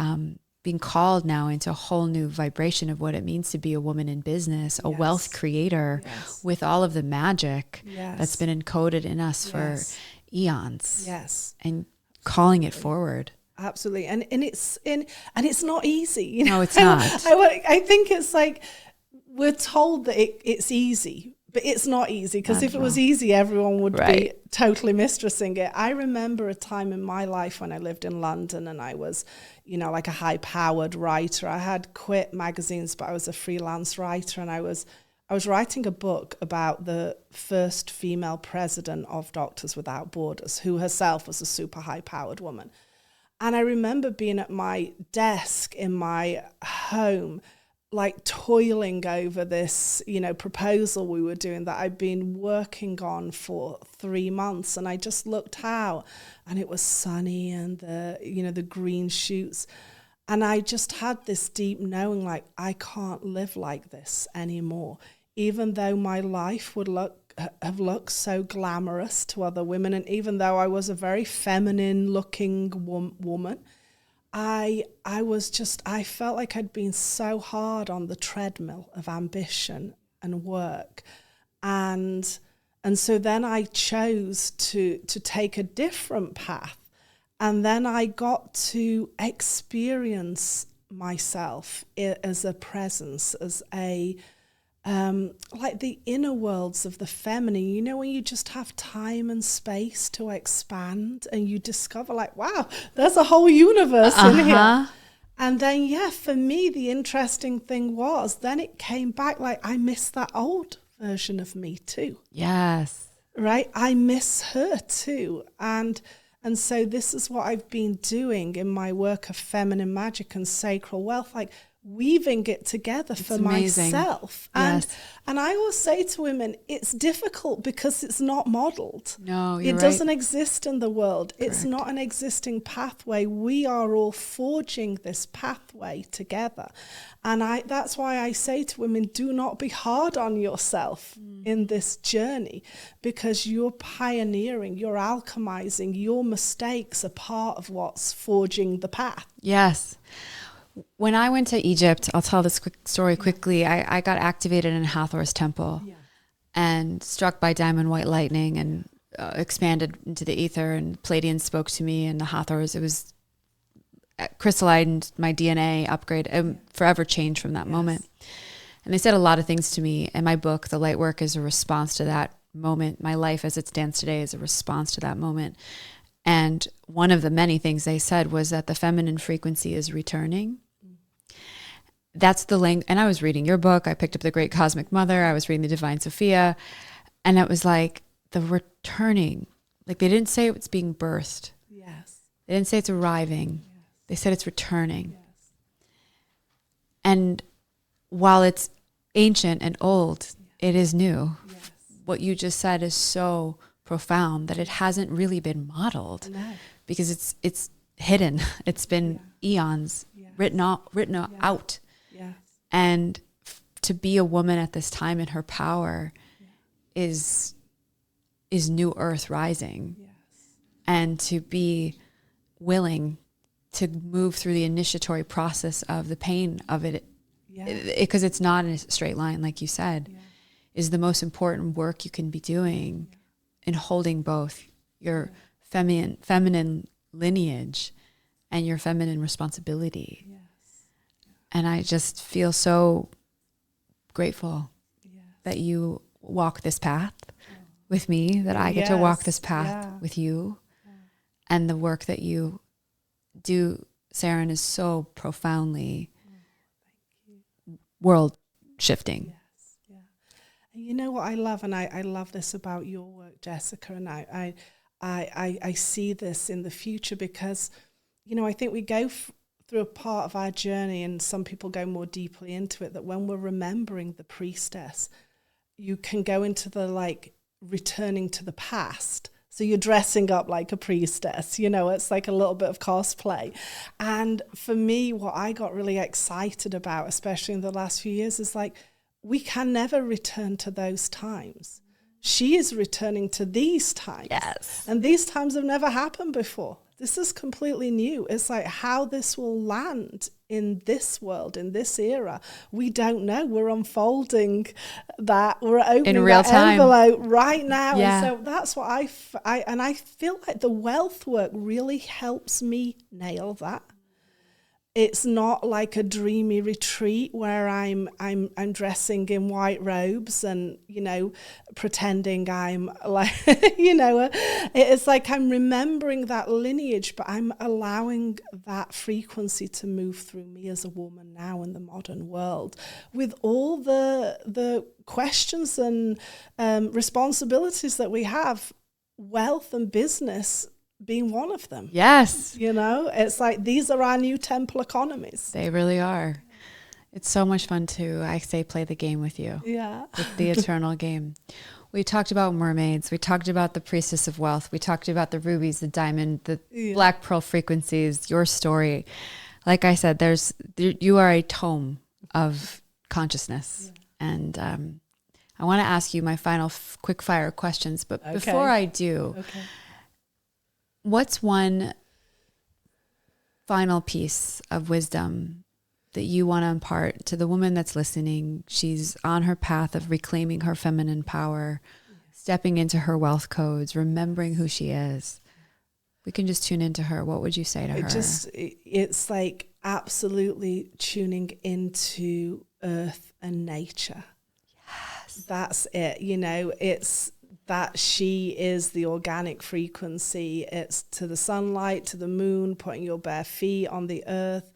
being called now into a whole new vibration of what it means to be a woman in business, a wealth creator with all of the magic that's been encoded in us for eons. Yes. And calling it forward. Absolutely. And it's not easy. No, it's not. I think it's like we're told that it's easy, but it's not easy because if it was easy, everyone would be totally mistressing it. I remember a time in my life when I lived in London and I was, like a high-powered writer. I had quit magazines, but I was a freelance writer and I was writing a book about the first female president of Doctors Without Borders, who herself was a super high-powered woman. And I remember being at my desk in my home, like toiling over this, proposal we were doing that I'd been working on for 3 months. And I just looked out and it was sunny and the green shoots. And I just had this deep knowing, like, I can't live like this anymore. Even though my life would have looked so glamorous to other women, and even though I was a very feminine looking woman, I felt like I'd been so hard on the treadmill of ambition and work, and And so then I chose to take a different path. And then I got to experience myself as a presence, as a, like the inner worlds of the feminine. You know, when you just have time and space to expand and you discover like, wow, there's a whole universe in here. And then, yeah, for me, the interesting thing was then it came back like I miss that old version of me too. Yes. Right? I miss her too. And so this is what I've been doing in my work of feminine magic and sacral wealth, like weaving it together for myself. And I always say to women, it's difficult because it's not modeled. No, you're It doesn't exist in the world. Correct. It's not an existing pathway. We are all forging this pathway together. And that's why I say to women, do not be hard on yourself in this journey, because you're pioneering, you're alchemizing, your mistakes are part of what's forging the path. Yes. When I went to Egypt, I'll tell this quick story quickly. I got activated in Hathor's temple and struck by diamond white lightning and expanded into the ether, and Palladians spoke to me, and the Hathors, it was crystallized my DNA upgrade and forever changed from that moment. And they said a lot of things to me. And my book, The Light Work, is a response to that moment. My life as it stands today is a response to that moment. And one of the many things they said was that the feminine frequency is returning. That's the language. And I was reading your book. I picked up The Great Cosmic Mother. I was reading The Divine Sophia. And it was like the returning. Like they didn't say it's being birthed. Yes. They didn't say it's arriving. Yes. They said it's returning. Yes. And while it's ancient and old, it is new. Yes. What you just said is so profound that it hasn't really been modeled. No. Because it's hidden. It's been eons written out. Yes. And to be a woman at this time in her power is new earth rising. Yes. And to be willing to move through the initiatory process of the pain of it, because it's not in a straight line, like you said, is the most important work you can be doing in holding both your feminine lineage and your feminine responsibility. Yes. And I just feel so grateful that you walk this path with me, that I get to walk this path with you. And the work that you do, Seren, is so profoundly world shifting. Yes, yeah. And you know what I love, and I love this about your work, Jessica, and I see this in the future because, you know, I think we go through a part of our journey, and some people go more deeply into it, that when we're remembering the priestess, you can go into the like returning to the past. So you're dressing up like a priestess, you know, it's like a little bit of cosplay. And for me, what I got really excited about, especially in the last few years, is like, we can never return to those times. She is returning to these times. Yes. And these times have never happened before. This is completely new. It's like how this will land in this world, in this era. We don't know. We're unfolding that. We're opening in real that time envelope right now. Yeah. And so that's what I feel like the wealth work really helps me nail that. It's not like a dreamy retreat where I'm dressing in white robes and, you know, pretending I'm like, you know, it's like I'm remembering that lineage, but I'm allowing that frequency to move through me as a woman now in the modern world with all the questions and responsibilities that we have, wealth and business being one of them. Yes. You know, it's like these are our new temple economies. They really are. It's so much fun to, I say, play the game with you. Yeah. The eternal game. We talked about mermaids. We talked about the priestess of wealth. We talked about the rubies, the diamond, the black pearl frequencies, your story. Like I said, you are a tome of consciousness. Yeah. And I want to ask you my final quick fire questions. But before I do, what's one final piece of wisdom that you want to impart to the woman that's listening? She's on her path of reclaiming her feminine power, stepping into her wealth codes, remembering who she is. We can just tune into her. What would you say to her? It's like absolutely tuning into earth and nature. Yes. That's it. You know, it's that she is the organic frequency. It's to the sunlight, to the moon, putting your bare feet on the earth,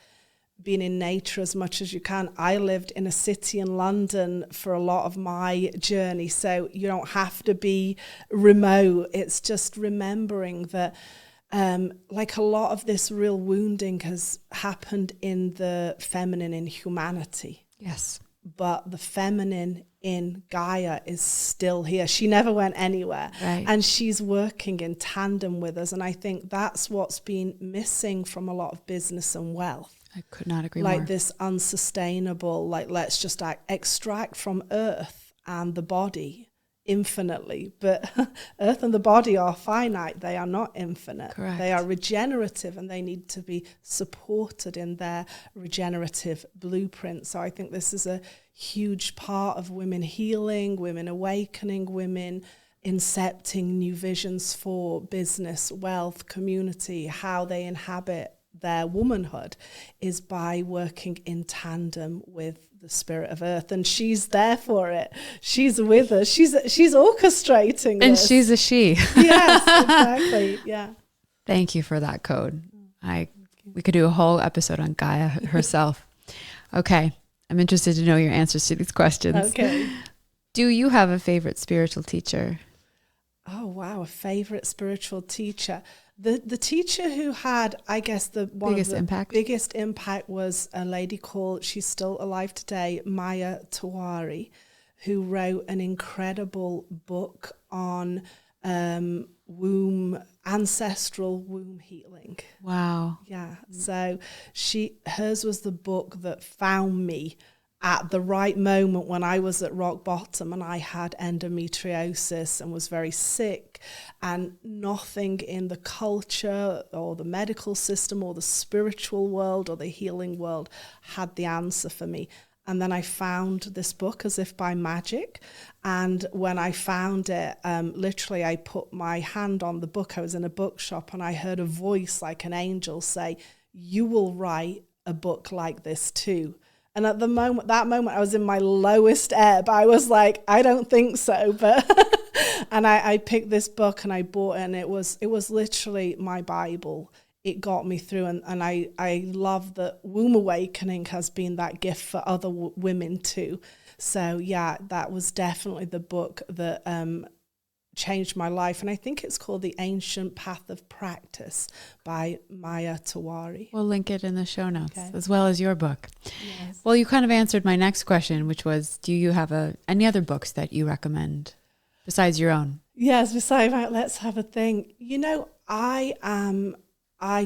being in nature as much as you can. I lived in a city in London for a lot of my journey, so you don't have to be remote. It's just remembering that like a lot of this real wounding has happened in the feminine in humanity. Yes. But the feminine in Gaia is still here. She never went anywhere. Right. And she's working in tandem with us. And I think that's what's been missing from a lot of business and wealth. I could not agree more. Like this unsustainable, like let's just extract from earth and the body infinitely, but earth and the body are finite. They are not infinite. Correct. They are regenerative, and they need to be supported in their regenerative blueprint. So I think this is a huge part of women healing, women awakening, women incepting new visions for business, wealth, community, how they inhabit their womanhood, is by working in tandem with the spirit of earth. And she's there for it. She's with us. She's orchestrating and this. She's a she. Yes, exactly. Yeah. Thank you for that code. We could do a whole episode on Gaia herself. Okay. I'm interested to know your answers to these questions. Okay. Do you have a favorite spiritual teacher? Oh, wow. A favorite spiritual teacher. The teacher who had, I guess, the biggest impact was a lady called, she's still alive today, Maya Tawari, who wrote an incredible book on ancestral womb healing. Wow. Yeah. So hers was the book that found me at the right moment when I was at rock bottom and I had endometriosis and was very sick, and nothing in the culture or the medical system or the spiritual world or the healing world had the answer for me. And then I found this book as if by magic. And when I found it, literally I put my hand on the book. I was in a bookshop and I heard a voice like an angel say, "You will write a book like this too." And at that moment, I was in my lowest ebb. I was like, I don't think so. But and I picked this book and I bought it, and it was literally my Bible. It got me through. And I love that Womb Awakening has been that gift for other women too. So yeah, that was definitely the book that changed my life. And I think it's called The Ancient Path of Practice by Maya Tawari. We'll link it in the show notes, as well as your book. Yes. Well, you kind of answered my next question, which was, do you have any other books that you recommend besides your own? Yes, besides that, let's have a thing. You know, I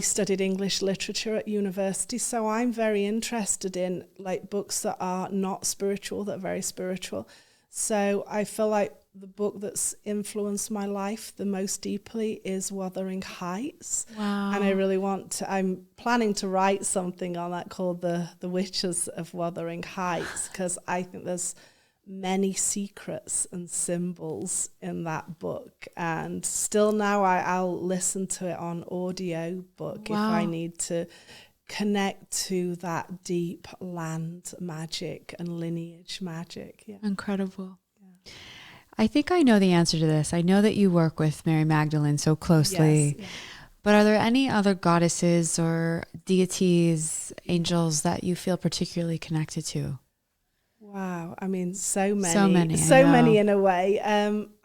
studied English literature at university, so I'm very interested in like books that are not spiritual, that are very spiritual. So I feel like the book that's influenced my life the most deeply is Wuthering Heights. Wow. And I really I'm planning to write something on that called The Witches of Wuthering Heights, because I think there's many secrets and symbols in that book. And still now I'll listen to it on audio book if I need to connect to that deep land magic and lineage magic. Yeah. Incredible. Yeah. I think I know the answer to this. I know that you work with Mary Magdalene so closely, yes. But are there any other goddesses or deities, angels that you feel particularly connected to? Wow. I mean, so many. So many in a way.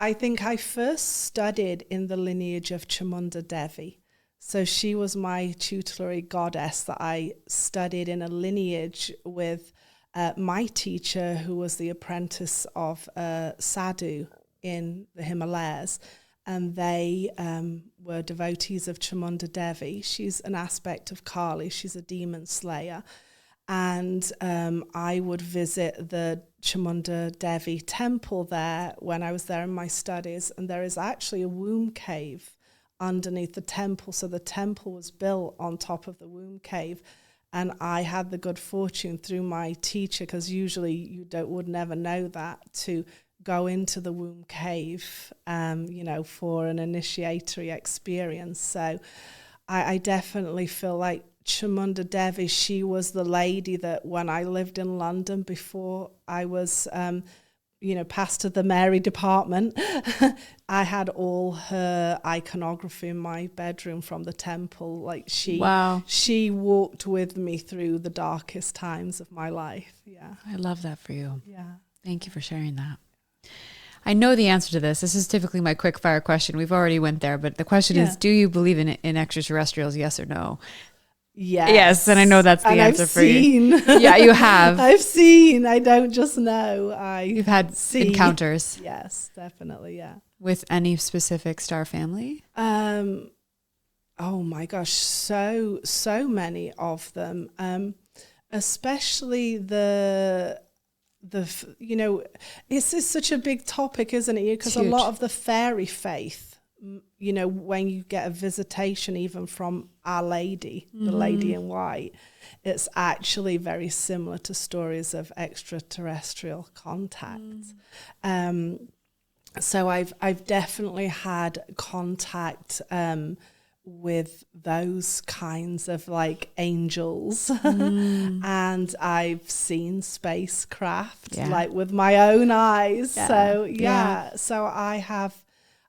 I think I first studied in the lineage of Chamunda Devi. So she was my tutelary goddess that I studied in a lineage with my teacher, who was the apprentice of Sadhu in the Himalayas. And they were devotees of Chamunda Devi. She's an aspect of Kali. She's a demon slayer. And I would visit the Chamunda Devi temple there when I was there in my studies. And there is actually a womb cave underneath the temple. So the temple was built on top of the womb cave. And I had the good fortune through my teacher, because usually you would never know that, to go into the womb cave, for an initiatory experience. So I definitely feel like Chamunda Devi, she was the lady that when I lived in London before I was, passed to the Mary department, I had all her iconography in my bedroom from the temple. Like she walked with me through the darkest times of my life. Yeah. I love that for you. Yeah. Thank you for sharing that. I know the answer to this. This is typically my quick fire question. We've already went there, but the question is, do you believe in extraterrestrials? Yes or no? Yes. Yes, and I know that's the answer I've for seen. you. Yeah, you have. I've seen. I don't just know. You've had encounters. Yes, definitely. Yeah. With any specific star family? Oh my gosh, so many of them. Especially it's such a big topic, isn't it? Because a lot of the fairy faith, when you get a visitation even from Our Lady, the Lady in White, it's actually very similar to stories of extraterrestrial contact. So I've definitely had contact with those kinds of like angels and I've seen spacecraft like with my own eyes. So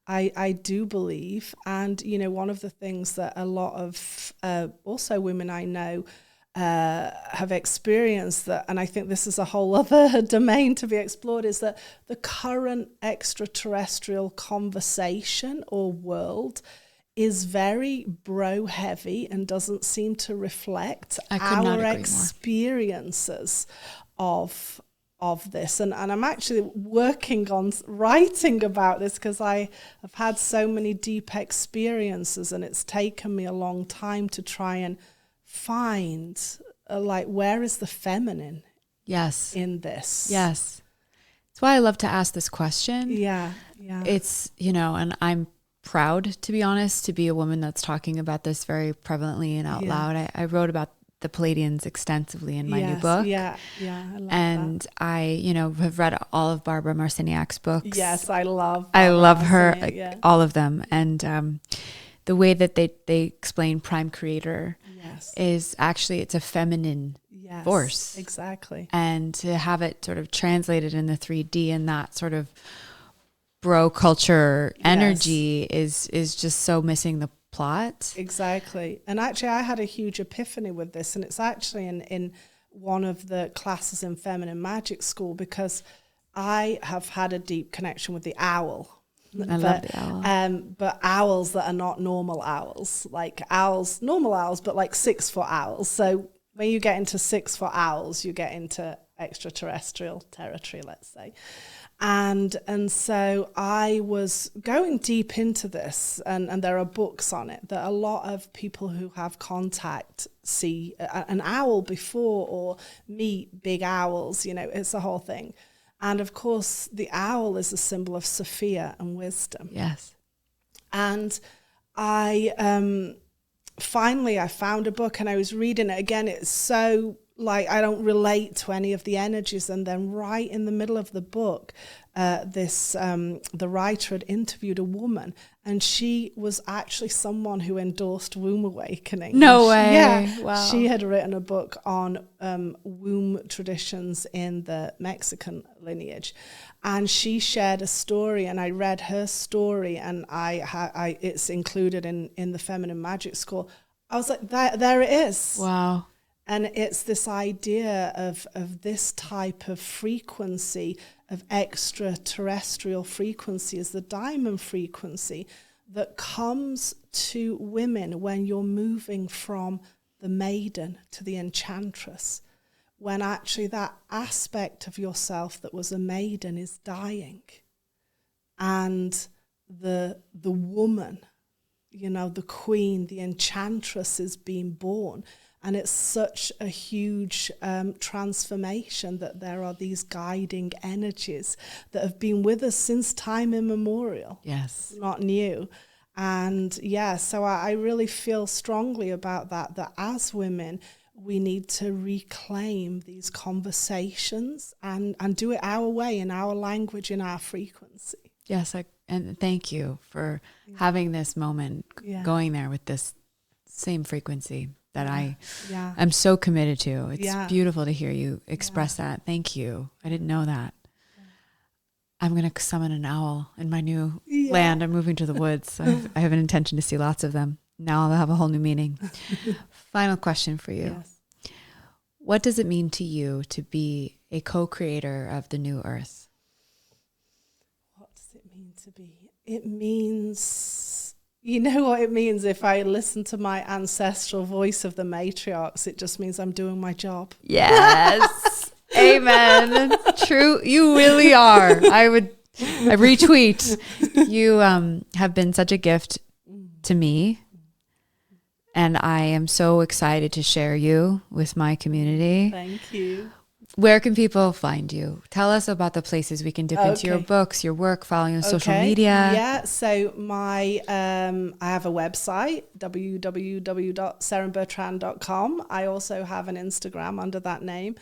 I do believe, and one of the things that a lot of also women I know have experienced, that, and I think this is a whole other domain to be explored, is that the current extraterrestrial conversation or world is very bro heavy and doesn't seem to reflect our experiences of this. And I'm actually working on writing about this because I have had so many deep experiences, and it's taken me a long time to try and find where is the feminine in this. Yes. That's why I love to ask this question. Yeah. It's, and I'm proud, to be honest, to be a woman that's talking about this very prevalently and out loud. I wrote about the Palladians extensively in my new book. I love and that. I, have read all of Barbara Marciniak's books. Yes, I love her, all of them. And the way that they explain Prime Creator is actually, it's a feminine force. Exactly. And to have it sort of translated in the 3D and that sort of bro culture energy is just so missing the plot. Exactly. And actually I had a huge epiphany with this, and it's actually in one of the classes in Feminine Magic School, because I have had a deep connection with the owl. I love the owl. But owls that are not normal owls, like owls, normal owls, but like 6-foot owls. So when you get into 6-foot owls, you get into extraterrestrial territory, let's say. And so I was going deep into this, and there are books on it that a lot of people who have contact see an owl before or meet big owls, it's a whole thing. And of course, the owl is a symbol of Sophia and wisdom. Yes. And I finally found a book and I was reading it again. It's so I don't relate to any of the energies. And then right in the middle of the book, the writer had interviewed a woman, and she was actually someone who endorsed womb awakening. No way. Yeah. Wow. She had written a book on womb traditions in the Mexican lineage. And she shared a story, and I read her story, and it's included in the Feminine Magic School. I was like, there it is. Wow. And it's this idea of this type of frequency, of extraterrestrial frequency, is the diamond frequency that comes to women when you're moving from the maiden to the enchantress, when actually that aspect of yourself that was a maiden is dying. And the woman, the queen, the enchantress is being born. And it's such a huge transformation that there are these guiding energies that have been with us since time immemorial. Yes. Not new. And so I really feel strongly about that as women, we need to reclaim these conversations and do it our way, in our language, in our frequency. Yes, and thank you for having this moment, going there with this same frequency that I'm so committed to. It's beautiful to hear you express that. Thank you. I didn't know that. I'm going to summon an owl in my new land. I'm moving to the woods. I have an intention to see lots of them. Now I'll have a whole new meaning. Final question for you. Yes. What does it mean to you to be a co-creator of the new earth? What does it mean to be? It means, you know what it means? If I listen to my ancestral voice of the matriarchs, it just means I'm doing my job. Yes. Amen. True. You really are. I retweet. You have been such a gift to me. And I am so excited to share you with my community. Thank you. Where can people find you? Tell us about the places we can dip into your books, your work, follow you on social media. Yeah, so I have a website, www.serenbertrand.com. I also have an Instagram under that name.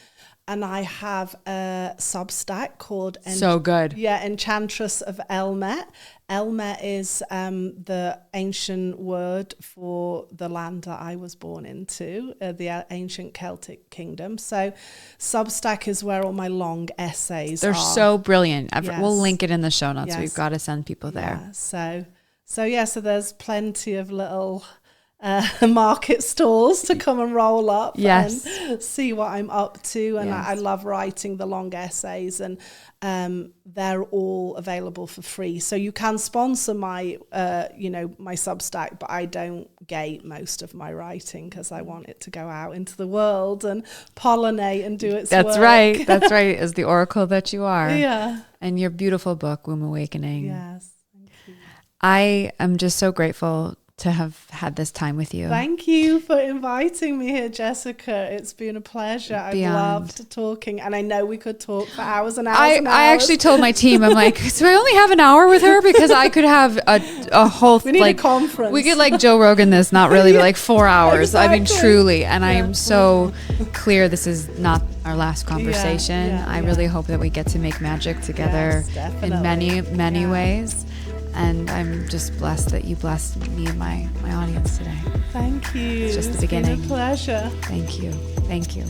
And I have a Substack called so good. Yeah, Enchantress of Elmet. Elmet is the ancient word for the land that I was born into, the ancient Celtic kingdom. So Substack is where all my long essays are. They're so brilliant. Yes. We'll link it in the show notes. Yes. We've got to send people there. Yeah, so there's plenty of little market stalls to come and roll up and see what I'm up to. And I love writing the long essays, and they're all available for free. So you can sponsor my Substack, but I don't gate most of my writing because I want it to go out into the world and pollinate and do its work. That's right. That's right. As the oracle that you are. Yeah. And your beautiful book, Womb Awakening. Yes. Thank you. I am just so grateful to have had this time with you. Thank you for inviting me here, Jessica. It's been a pleasure. I've loved talking, and I know we could talk for hours and hours. I actually told my team, I'm like, so I only have an hour with her because I could have a whole we need a conference. We could like Joe Rogan this, not really, but like 4 hours. Exactly. I mean, truly. And I am so clear this is not our last conversation. I really hope that we get to make magic together in many, many ways. And I'm just blessed that you blessed me and my audience today. Thank you. It's just the beginning. It's been a pleasure. Thank you. Thank you.